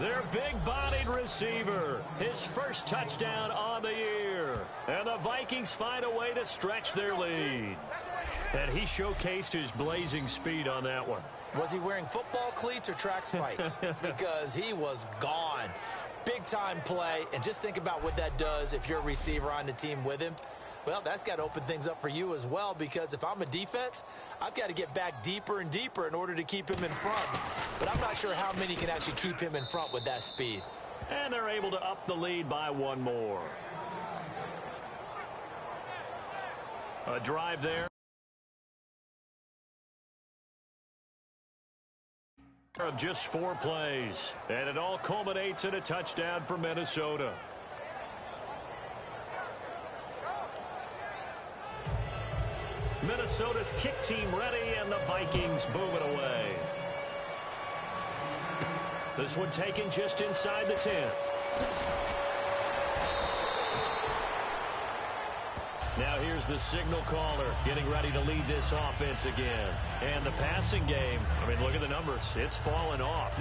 Their big-bodied receiver, his first touchdown on the year. And the Vikings find a way to stretch their lead. And he showcased his blazing speed on that one. Was he wearing football cleats or track spikes? Because he was gone. Big-time play, and just think about what that does if you're a receiver on the team with him. Well, that's got to open things up for you as well, because if I'm a defense, I've got to get back deeper and deeper in order to keep him in front. But I'm not sure how many can actually keep him in front with that speed. And they're able to up the lead by 1 more. A drive there. Of just 4 plays, and it all culminates in a touchdown for Minnesota. Minnesota's kick team ready, and the Vikings boom it away. This one taken just inside the 10. Now here's the signal caller getting ready to lead this offense again. And the passing game, I mean, look at the numbers. It's fallen off.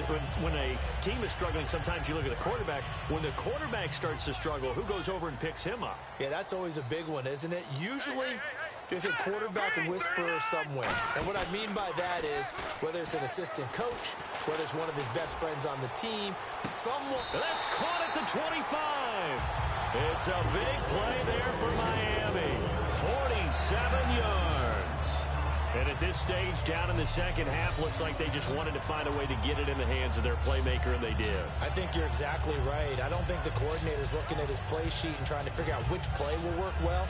When a team is struggling, sometimes you look at the quarterback. When the quarterback starts to struggle, who goes over and picks him up? Yeah, that's always a big one, isn't it? Usually, there's a quarterback whisperer somewhere. And what I mean by that is, whether it's an assistant coach, whether it's one of his best friends on the team, someone... That's caught at the 25. It's a big play there for Miami. 47 yards. And at this stage, down in the second half, looks like they just wanted to find a way to get it in the hands of their playmaker, and they did. I think you're exactly right. I don't think the coordinator's looking at his play sheet and trying to figure out which play will work well.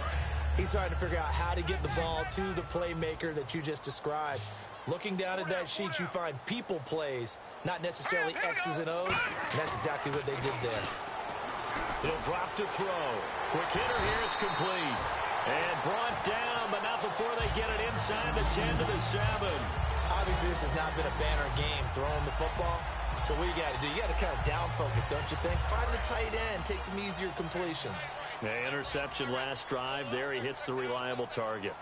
He's trying to figure out how to get the ball to the playmaker that you just described. Looking down at that sheet, you find people plays, not necessarily X's and O's, and that's exactly what they did there. He'll drop to throw. Quick hitter here, it's complete. And brought down, but not before they get it inside the 10 to the 7. Obviously, this has not been a banner game throwing the football. So what you got to do, you got to kind of down focus, don't you think? Find the tight end, take some easier completions. Yeah, interception last drive. There he hits the reliable target.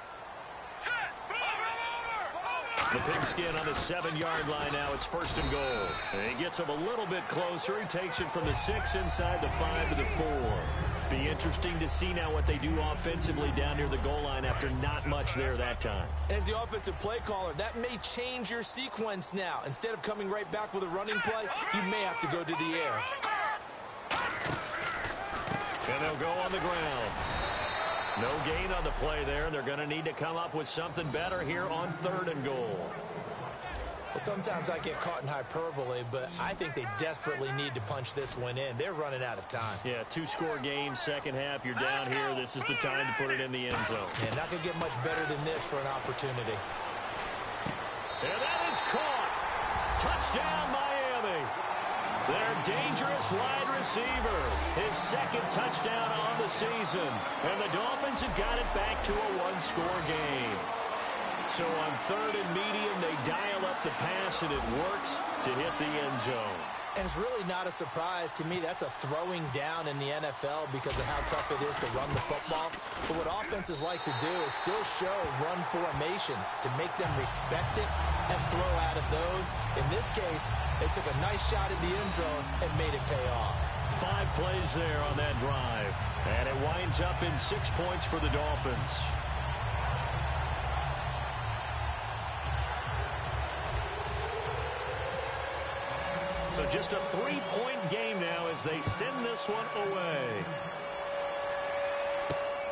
The pigskin on the 7-yard line now. It's 1st and goal. And he gets him a little bit closer. He takes it from the 6 inside the 5 to the 4. Be interesting to see now what they do offensively down near the goal line after not much there that time. As the offensive play caller, that may change your sequence now. Instead of coming right back with a running play, you may have to go to the air. And they'll go on the ground. No gain on the play there. They're going to need to come up with something better here on 3rd and goal. Well, sometimes I get caught in hyperbole, but I think they desperately need to punch this one in. They're running out of time. Yeah, 2-score game, second half. You're down here. This is the time to put it in the end zone. Yeah, not going to get much better than this for an opportunity. And that is caught. Touchdown, Miami. Their dangerous wide receiver. His 2nd touchdown on the season. And the Dolphins have got it back to a 1-score game. So on 3rd and medium, they dial up the pass, and it works to hit the end zone. And it's really not a surprise to me. That's a throwing down in the NFL because of how tough it is to run the football. But what offenses like to do is still show run formations to make them respect it and throw out of those. In this case, they took a nice shot at the end zone and made it pay off. 5 plays there on that drive. And it winds up in 6 points for the Dolphins. So just a 3-point game now as they send this one away.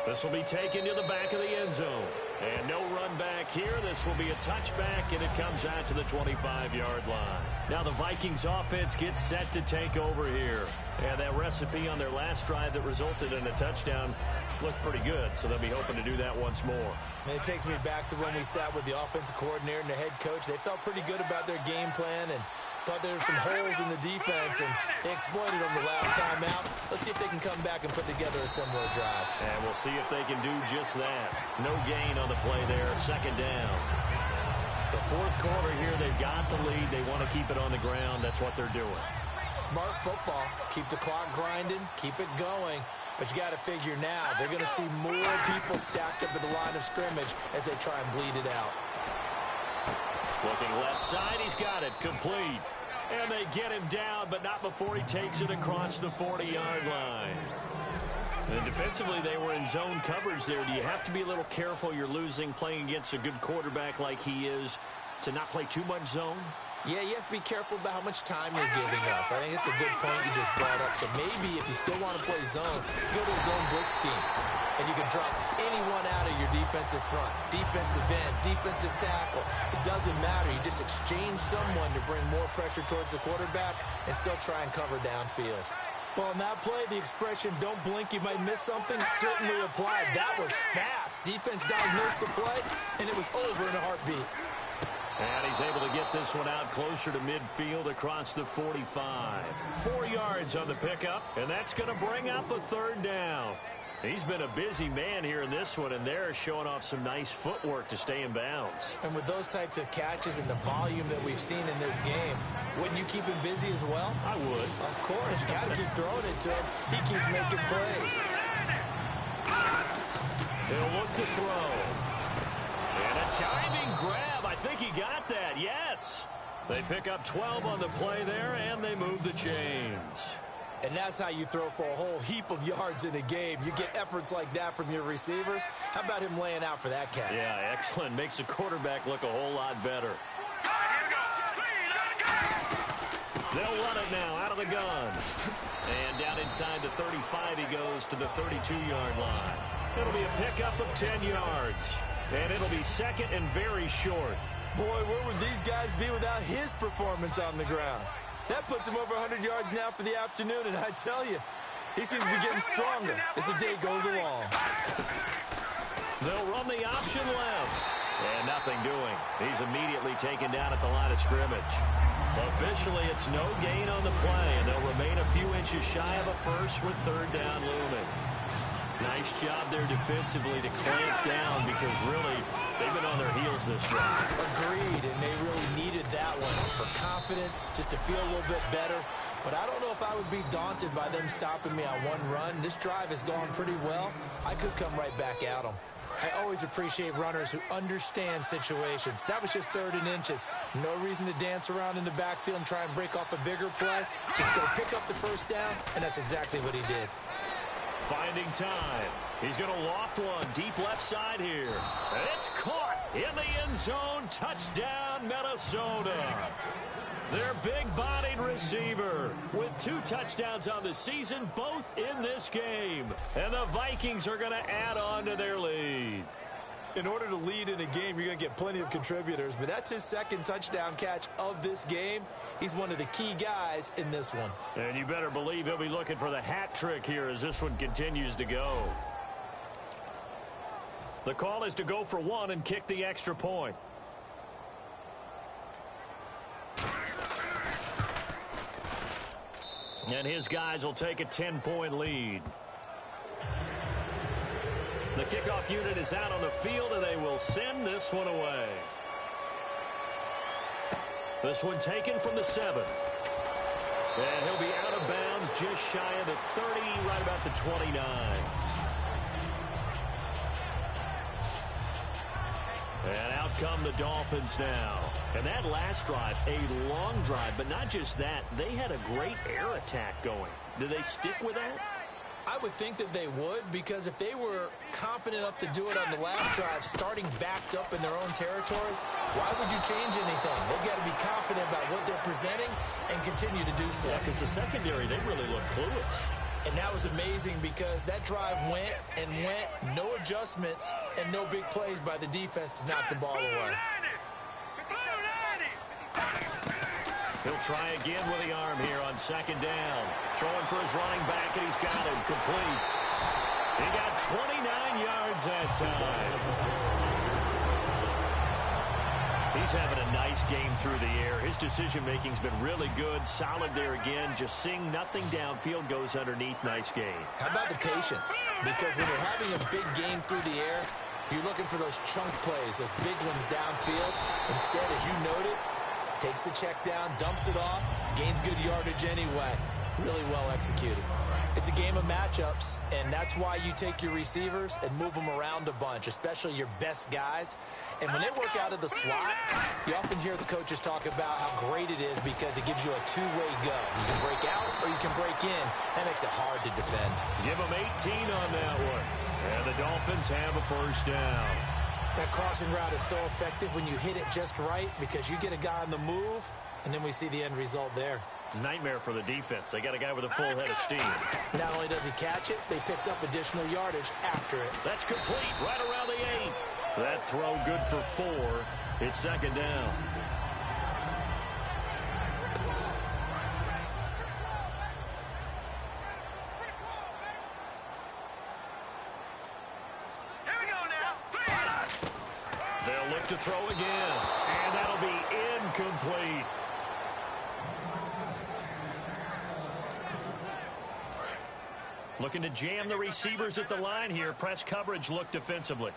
This will be taken to the back of the end zone. And no run back here. This will be a touchback, and it comes out to the 25-yard line. Now the Vikings offense gets set to take over here. And that recipe on their last drive that resulted in a touchdown looked pretty good, so they'll be hoping to do that once more. And it takes me back to when we sat with the offensive coordinator and the head coach. They felt pretty good about their game plan and thought there were some holes in the defense, and they exploited them the last time out. Let's see if they can come back and put together a similar drive. And we'll see if they can do just that. No gain on the play there, 2nd down. The 4th quarter here, they've got the lead. They want to keep it on the ground. That's what they're doing. Smart football. Keep the clock grinding. Keep it going. But you got to figure now, they're going to see more people stacked up at the line of scrimmage as they try and bleed it out. Looking left side, he's got it, complete. And they get him down, but not before he takes it across the 40-yard line. And defensively, they were in zone coverage there. Do you have to be a little careful you're losing playing against a good quarterback like he is to not play too much zone? Yeah, you have to be careful about how much time you're giving up. I think it's a good point you just brought up. So maybe if you still want to play zone, go to a zone blitz scheme. And you can drop anyone out of your defensive front, defensive end, defensive tackle. It doesn't matter. You just exchange someone to bring more pressure towards the quarterback and still try and cover downfield. Well, in that play, the expression, don't blink, you might miss something, certainly applied. That was fast. Defense diagnosed the play, and it was over in a heartbeat. And he's able to get this one out closer to midfield across the 45. 4 yards on the pickup, and that's going to bring up a 3rd down. He's been a busy man here in this one, and they're showing off some nice footwork to stay in bounds. And with those types of catches and the volume that we've seen in this game, wouldn't you keep him busy as well? I would. Of course. You got to keep throwing it to him. He keeps making plays. They'll look to throw. And a diving grab. I think he got that. Yes. They pick up 12 on the play there, and they move the chains. And that's how you throw for a whole heap of yards in a game. You get efforts like that from your receivers. How about him laying out for that catch? Yeah, excellent. Makes the quarterback look a whole lot better. They'll run it now out of the gun. And down inside the 35 he goes to the 32-yard line. It'll be a pickup of 10 yards. And it'll be 2nd and very short. Boy, where would these guys be without his performance on the ground? That puts him over 100 yards now for the afternoon, and I tell you, he seems to be getting stronger as the day goes along. They'll run the option left. And nothing doing. He's immediately taken down at the line of scrimmage. Officially, it's no gain on the play, and they'll remain a few inches shy of a first with 3rd down looming. Nice job there defensively to clamp down because really they've been on their heels this drive. Agreed, and they really needed that one for confidence, just to feel a little bit better. But I don't know if I would be daunted by them stopping me on one run. This drive has gone pretty well. I could come right back at them. I always appreciate runners who understand situations. That was just 3rd and inches. No reason to dance around in the backfield and try and break off a bigger play. Just go pick up the 1st down, and that's exactly what he did. Finding time. He's going to loft one deep left side here. And it's caught in the end zone. Touchdown, Minnesota. Their big-bodied receiver with 2 touchdowns on the season, both in this game. And the Vikings are going to add on to their lead. In order to lead in a game, you're going to get plenty of contributors, but that's his 2nd touchdown catch of this game. He's one of the key guys in this one. And you better believe he'll be looking for the hat trick here as this one continues to go. The call is to go for 1 and kick the extra point. And his guys will take a 10-point lead. The kickoff unit is out on the field, and they will send this one away. This one taken from the 7. And he'll be out of bounds just shy of the 30, right about the 29. And out come the Dolphins now. And that last drive, a long drive, but not just that. They had a great air attack going. Do they stick with that? I would think that they would, because if they were competent enough to do it on the last drive, starting backed up in their own territory, why would you change anything? They've got to be confident about what they're presenting and continue to do so. Yeah, because the secondary, they really look clueless. And that was amazing because that drive went and went, no adjustments, and no big plays by the defense to knock the ball away. He'll try again with the arm here on second down. Throwing for his running back, and he's got him complete. He got 29 yards that time. He's having a nice game through the air. His decision-making's been really good. Solid there again. Just seeing nothing downfield, goes underneath. Nice game. How about the patience? Because when you're having a big game through the air, you're looking for those chunk plays, those big ones downfield. Instead, as you noted, takes the check down, dumps it off, gains good yardage anyway. Really well executed. It's a game of matchups, and that's why you take your receivers and move them around a bunch, especially your best guys. And when they work out of the slot, you often hear the coaches talk about how great it is because it gives you a two-way go. You can break out or you can break in. That makes it hard to defend. Give them 18 on that one. And the Dolphins have a first down. That crossing route is so effective when you hit it just right because you get a guy on the move, and then we see the end result there. It's a nightmare for the defense. They got a guy with a full head of steam. Not only does he catch it, he picks up additional yardage after it. That's complete right around the 8. That throw good for 4. It's second down. They'll look to throw again, and that'll be incomplete. Looking to jam the receivers at the line here. Press coverage look defensively.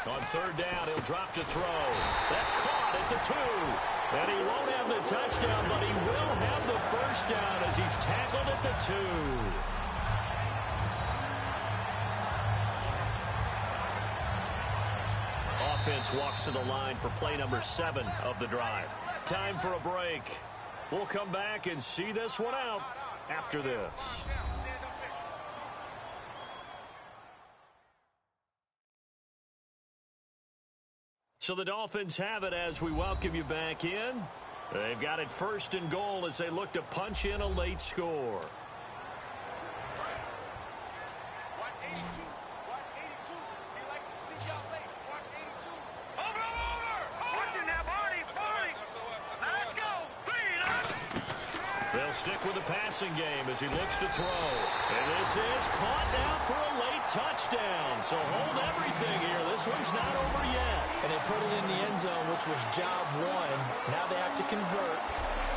On third down, he'll drop to throw. That's caught at the 2. And he won't have the touchdown, but he will have the first down as he's tackled at the 2. Offense walks to the line for play number 7 of the drive. Time for a break. We'll come back and see this one out after this. So the Dolphins have it as we welcome you back in. They've got it first and goal as they look to punch in a late score. Stick with the passing game as he looks to throw. And this is caught now for a late touchdown. So hold everything here. This one's not over yet. And they put it in the end zone, which was job 1. Now they have to convert.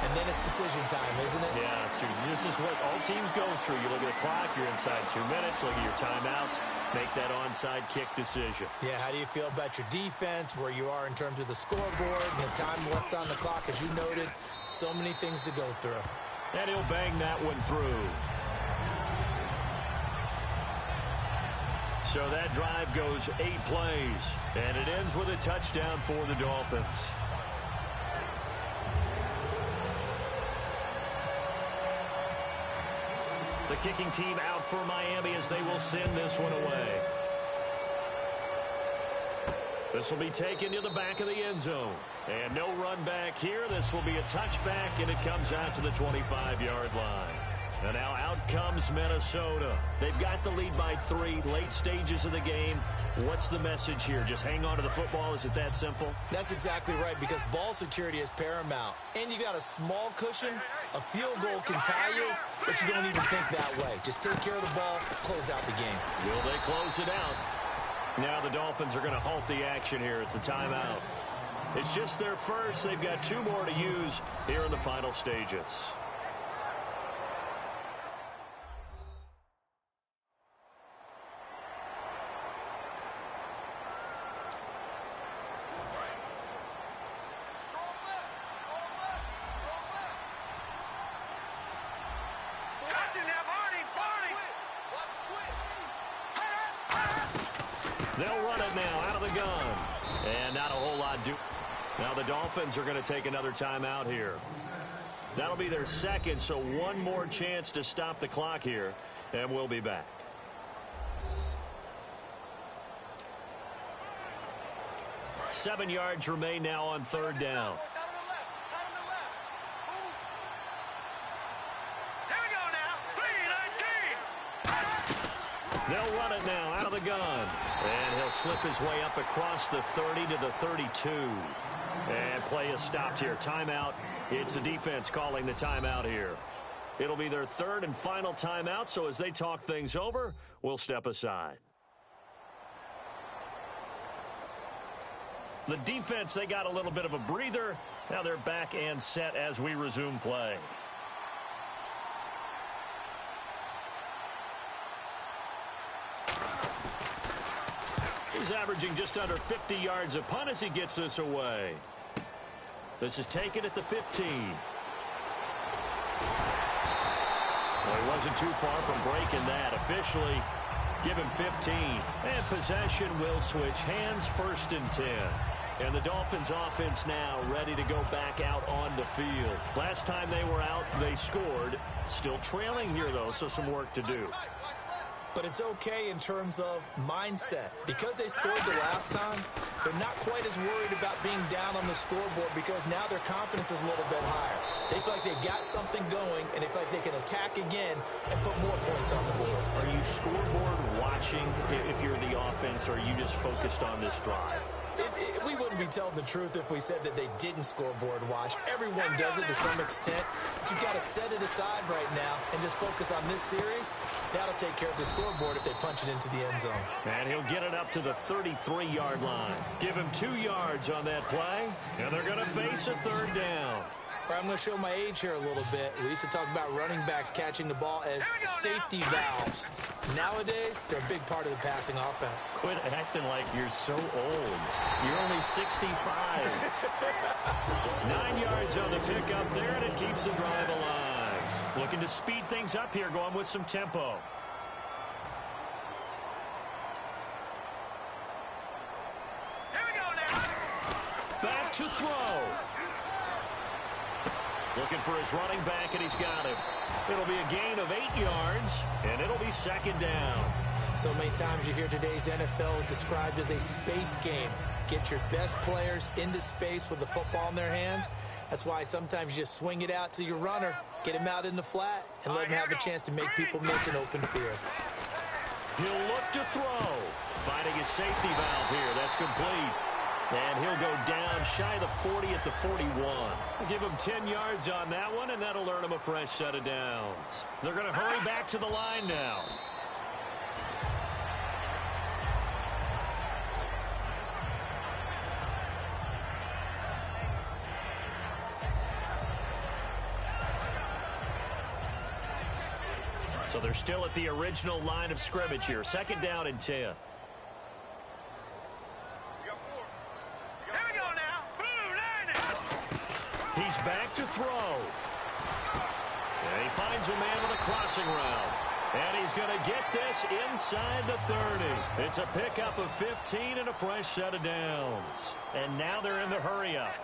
And then it's decision time, isn't it? Yeah, so this is what all teams go through. You look at the clock, you're inside 2 minutes, look at your timeouts, make that onside kick decision. Yeah, how do you feel about your defense, where you are in terms of the scoreboard, and the time left on the clock, as you noted? So many things to go through. And he'll bang that one through. So that drive goes 8 plays, and it ends with a touchdown for the Dolphins. The kicking team out for Miami as they will send this one away. This will be taken to the back of the end zone. And no run back here. This will be a touchback, and it comes out to the 25-yard line. And now out comes Minnesota. They've got the lead by 3, late stages of the game. What's the message here? Just hang on to the football? Is it that simple? That's exactly right, because ball security is paramount. And you got a small cushion. A field goal can tie you, but you don't even think that way. Just take care of the ball, close out the game. Will they close it out? Now the Dolphins are going to halt the action here. It's a timeout. It's just their first. They've got 2 more to use here in the final stages. They'll run it now out of the gun. And not a whole lot do. Now the Dolphins are going to take another timeout here. That'll be their second, so one more chance to stop the clock here, and we'll be back. Seven yards remain now on third down. They'll run it now out of the gun. And he'll slip his way up across the 30 to the 32. And play is stopped here. Timeout. It's the defense calling the timeout here. It'll be their third and final timeout, so as they talk things over, we'll step aside. The defense, they got a little bit of a breather. Now they're back and set as we resume play. He's averaging just under 50 yards a punt as he gets this away. This is taken at the 15. Well, he wasn't too far from breaking that. Officially, give him 15. And possession will switch hands, 1st and 10. And the Dolphins offense now ready to go back out on the field. Last time they were out, they scored. Still trailing here, though, so some work to do. But it's okay in terms of mindset. Because they scored the last time, they're not quite as worried about being down on the scoreboard because now their confidence is a little bit higher. They feel like they got something going, and they feel like they can attack again and put more points on the board. Are you scoreboard watching if you're the offense, or are you just focused on this drive? We wouldn't be telling the truth if we said that they didn't scoreboard watch. Everyone does it to some extent. But you've got to set it aside right now and just focus on this series. That'll take care of the scoreboard if they punch it into the end zone. And he'll get it up to the 33-yard line. Give him 2 yards on that play, and they're going to face a third down. I'm going to show my age here a little bit. We used to talk about running backs catching the ball as safety valves. Nowadays, they're a big part of the passing offense. Quit acting like you're so old. You're only 65. 9 yards on the pickup there, and it keeps the drive alive. Looking to speed things up here, going with some tempo. Here we go now. Back to throw. Looking for his running back, and he's got him. It'll be a gain of 8 yards, and it'll be second down. So many times you hear today's NFL described as a space game. Get your best players into space with the football in their hands. That's why sometimes you just swing it out to your runner, get him out in the flat, and let him have a chance to make people miss an open field. He'll look to throw. Finding his safety valve here. That's complete. And he'll go down shy of the 40 at the 41. We'll give him 10 yards on that one, and that'll earn him a fresh set of downs. They're going to hurry back to the line now. So they're still at the original line of scrimmage here. Second down and 10. He's back to throw. And he finds a man with a crossing route. And he's going to get this inside the 30. It's a pickup of 15 and a fresh set of downs. And now they're in the hurry-up.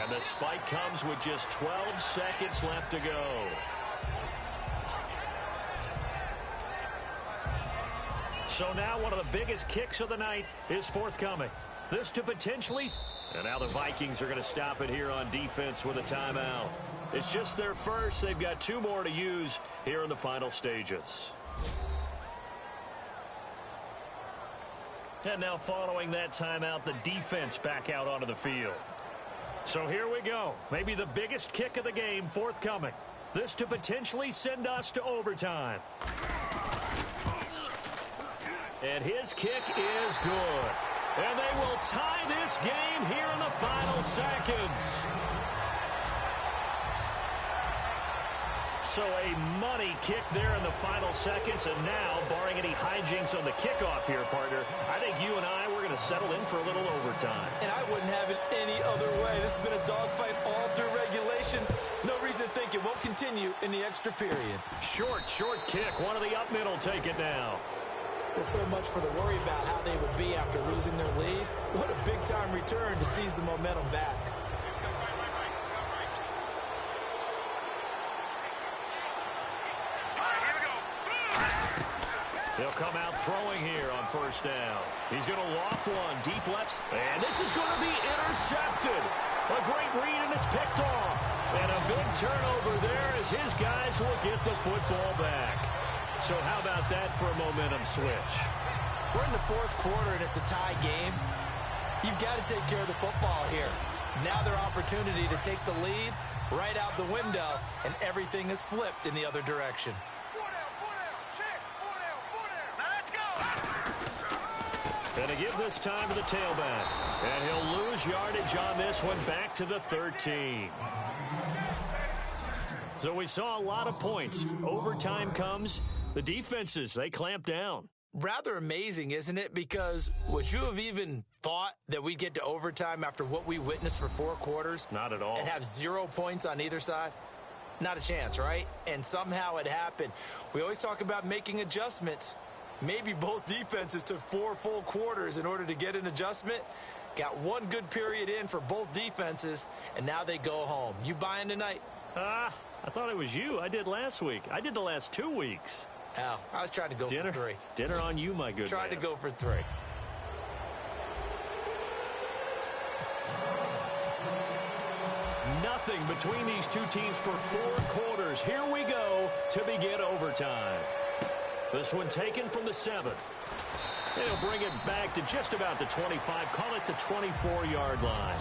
And the spike comes with just 12 seconds left to go. So now one of the biggest kicks of the night is forthcoming. This to potentially... And now the Vikings are going to stop it here on defense with a timeout. It's just their first. They've got 2 more to use here in the final stages. And now following that timeout, the defense back out onto the field. So here we go. Maybe the biggest kick of the game forthcoming. This to potentially send us to overtime. And his kick is good. And they will tie this game here in the final seconds. So a money kick there in the final seconds. And now, barring any hijinks on the kickoff here, partner, I think you and I, we're going to settle in for a little overtime. And I wouldn't have it any other way. This has been a dogfight all through regulation. No reason to think it won't continue in the extra period. Short kick. One of the up middle take it now. Well, so much for the worry about how they would be after losing their lead. What a big-time return to seize the momentum back. They'll come out throwing here on first down. He's going to loft one, deep left, and this is going to be intercepted. A great read, and it's picked off. And a big turnover there as his guys will get the football back. So how about that for a momentum switch? We're in the fourth quarter, and it's a tie game. You've got to take care of the football here. Now their opportunity to take the lead right out the window, and everything is flipped in the other direction. Going to give this time to the tailback. And he'll lose yardage on this one, back to the 13. So we saw a lot of points. Overtime comes. The defenses, they clamp down. Rather amazing, isn't it? Because would you have even thought that we'd get to overtime after what we witnessed for 4 quarters? Not at all. And have 0 points on either side? Not a chance, right? And somehow it happened. We always talk about making adjustments. Maybe both defenses took 4 full quarters in order to get an adjustment. Got 1 good period in for both defenses, and now they go home. You buying tonight? I thought it was you. I did last week. I did the last 2 weeks. Oh, I was trying to go for 3. Dinner on you, my good Tried man. to go for 3. Nothing between these two teams for 4 quarters. Here we go to begin overtime. This one taken from the 7. And he'll bring it back to just about the 25. Call it the 24-yard line.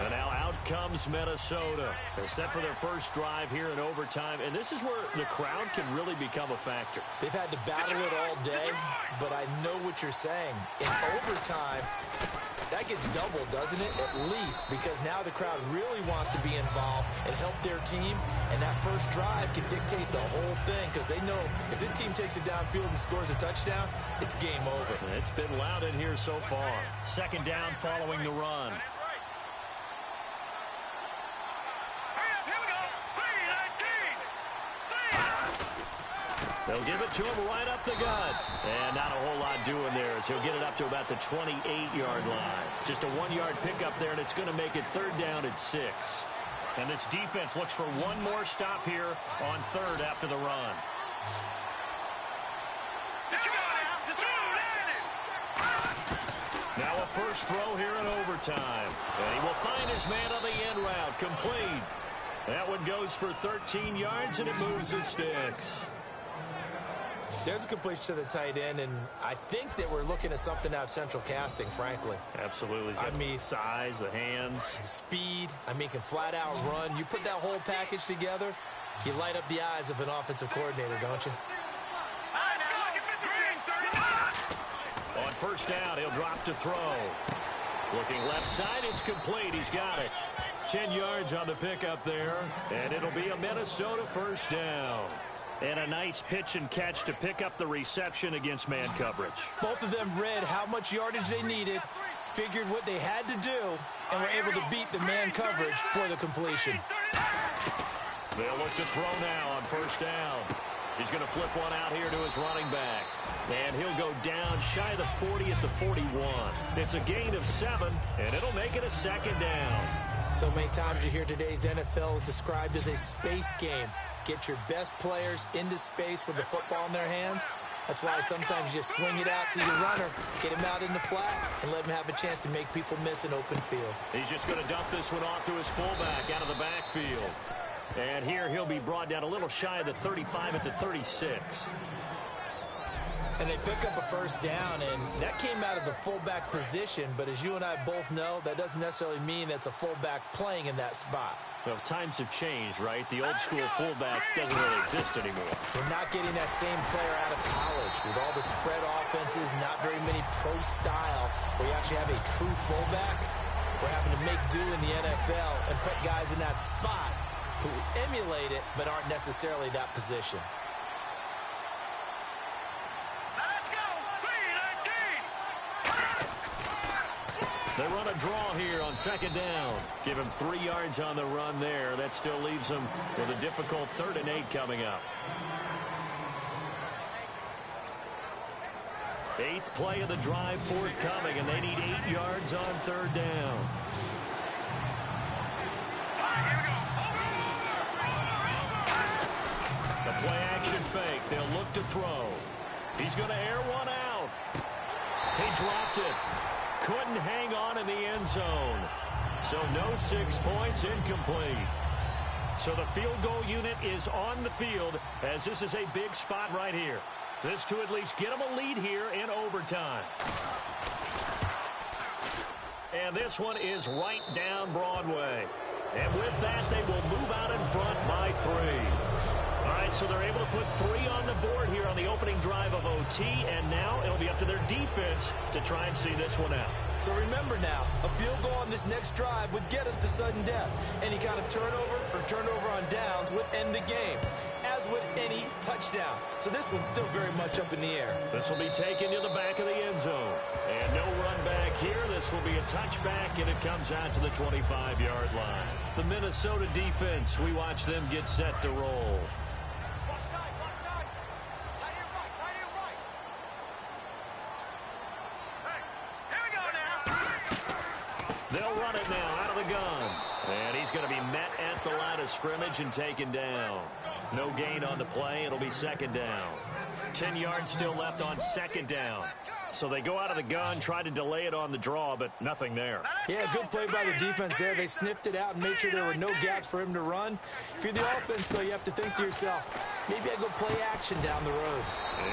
And now out comes Minnesota. They're set for their first drive here in overtime. And this is where the crowd can really become a factor. They've had to battle it all day, but I know what you're saying. In overtime, that gets doubled, doesn't it? At least, because now the crowd really wants to be involved and help their team. And that first drive can dictate the whole thing because they know if this team takes it downfield and scores a touchdown, it's game over. It's been loud in here so far. Second down following the run. They'll give it to him right up the gut. And not a whole lot doing there as he'll get it up to about the 28-yard line. Just a 1-yard pickup there, and it's going to make it third down at 6. And this defense looks for one more stop here on third after the run. Now a first throw here in overtime. And he will find his man on the end route. Complete. That one goes for 13 yards, and it moves his sticks. There's a completion to the tight end, and I think that we're looking at something out of Central Casting, frankly. Absolutely. I mean, size, the hands. Speed. I mean, can flat out run. You put that whole package together, you light up the eyes of an offensive coordinator, don't you? On first down, he'll drop to throw. Looking left side, it's complete. He's got it. 10 yards on the pickup there, and it'll be a Minnesota first down. And a nice pitch and catch to pick up the reception against man coverage. Both of them read how much yardage they needed, figured what they had to do, and were able to beat the man coverage for the completion. They'll look to throw now on first down. He's going to flip one out here to his running back. And he'll go down shy of the 40 at the 41. It's a gain of 7, and it'll make it a second down. So many times you hear today's NFL described as a space game. Get your best players into space with the football in their hands. That's why sometimes you swing it out to your runner, get him out in the flat, and let him have a chance to make people miss an open field. He's just going to dump this one off to his fullback out of the backfield. And here he'll be brought down a little shy of the 35 at the 36. And they pick up a first down, and that came out of the fullback position. But as you and I both know, that doesn't necessarily mean that's a fullback playing in that spot. Well, times have changed, right? The old school fullback doesn't really exist anymore. We're not getting that same player out of college. With all the spread offenses, not very many pro style, where you actually have a true fullback. We're having to make do in the NFL and put guys in that spot who emulate it but aren't necessarily that position. They run a draw here on second down. Give him 3 yards on the run there. That still leaves him with a difficult 3rd and 8 coming up. 8th play of the drive forthcoming, and they need 8 yards on 3rd down. The play action fake. They'll look to throw. He's going to air one out. He dropped it. Couldn't hang on in the end zone. So no 6 points, incomplete. So the field goal unit is on the field as this is a big spot right here. This to at least get them a lead here in overtime. And this one is right down Broadway. And with that, they will move out in front by 3. All right, so they're able to put 3 on the board here on the opening drive of OT, and now it'll be up to their defense to try and see this one out. So remember now, a field goal on this next drive would get us to sudden death. Any kind of turnover or turnover on downs would end the game, as would any touchdown. So this one's still very much up in the air. This will be taken to the back of the end zone. And no run back here. This will be a touchback, and it comes out to the 25-yard line. The Minnesota defense, we watch them get set to roll. They'll run it now out of the gun. And he's going to be met at the line of scrimmage and taken down. No gain on the play. It'll be second down. 10 yards still left on second down. So they go out of the gun, try to delay it on the draw, but nothing there. Yeah, good play by the defense there. They sniffed it out and made sure there were no gaps for him to run. If you're the offense, though, you have to think to yourself, maybe I go play action down the road.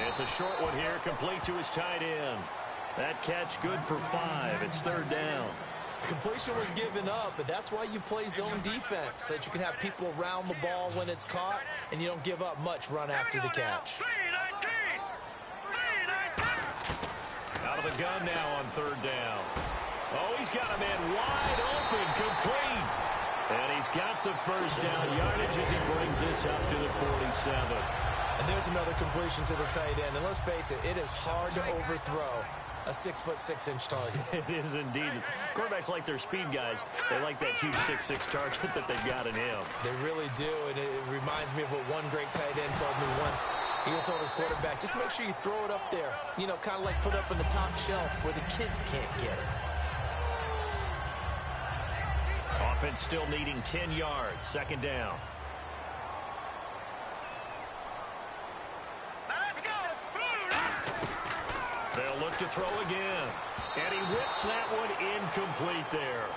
It's a short one here, complete to his tight end. That catch good for 5. It's third down. Completion was given up, but that's why you play zone defense, so that you can have people around the ball when it's caught, and you don't give up much run after the catch. Out of the gun now on third down. Oh, he's got a man wide open, complete. And he's got the first down yardage as he brings this up to the 47. And there's another completion to the tight end. And let's face it, it is hard to overthrow a 6'6" target. It is indeed. Quarterbacks like their speed guys. They like that huge 6'6" target that they've got in him. They really do, and it reminds me of what one great tight end told me once. He told his quarterback, just make sure you throw it up there. You know, kind of like put up in the top shelf where the kids can't get it. Offense still needing 10 yards. Second down. They'll look to throw again. And he whips that one incomplete there.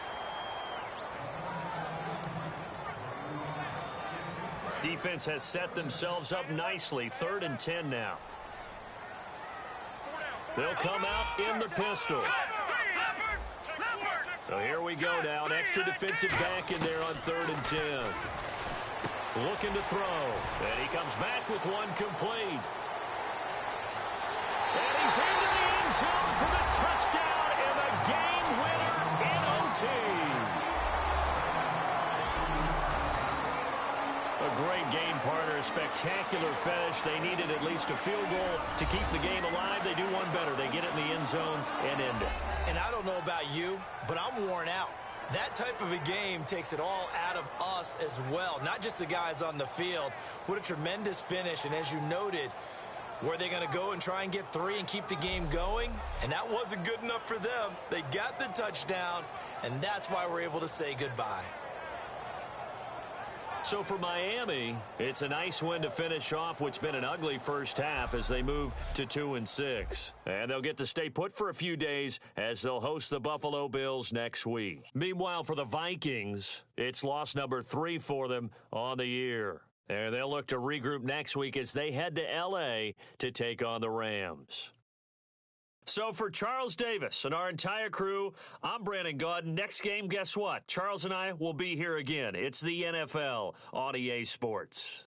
Defense has set themselves up nicely. 3rd and 10 now. They'll come out in the pistol. So here we go now. An extra defensive back in there on 3rd and 10. Looking to throw. And he comes back with one complete. And he's into the end zone for the touchdown and the game winner in OT. A great game partner, a spectacular finish. They needed at least a field goal to keep the game alive. They do one better. They get it in the end zone and end it. And I don't know about you, but I'm worn out. That type of a game takes it all out of us as well, not just the guys on the field. What a tremendous finish, and as you noted, were they going to go and try and get 3 and keep the game going? And that wasn't good enough for them. They got the touchdown, and that's why we're able to say goodbye. So for Miami, it's a nice win to finish off what's been an ugly first half as they move to 2-6. And they'll get to stay put for a few days as they'll host the Buffalo Bills next week. Meanwhile, for the Vikings, it's loss number 3 for them on the year. And they'll look to regroup next week as they head to L.A. to take on the Rams. So for Charles Davis and our entire crew, I'm Brandon Gaudin. Next game, guess what? Charles and I will be here again. It's the NFL on EA Sports.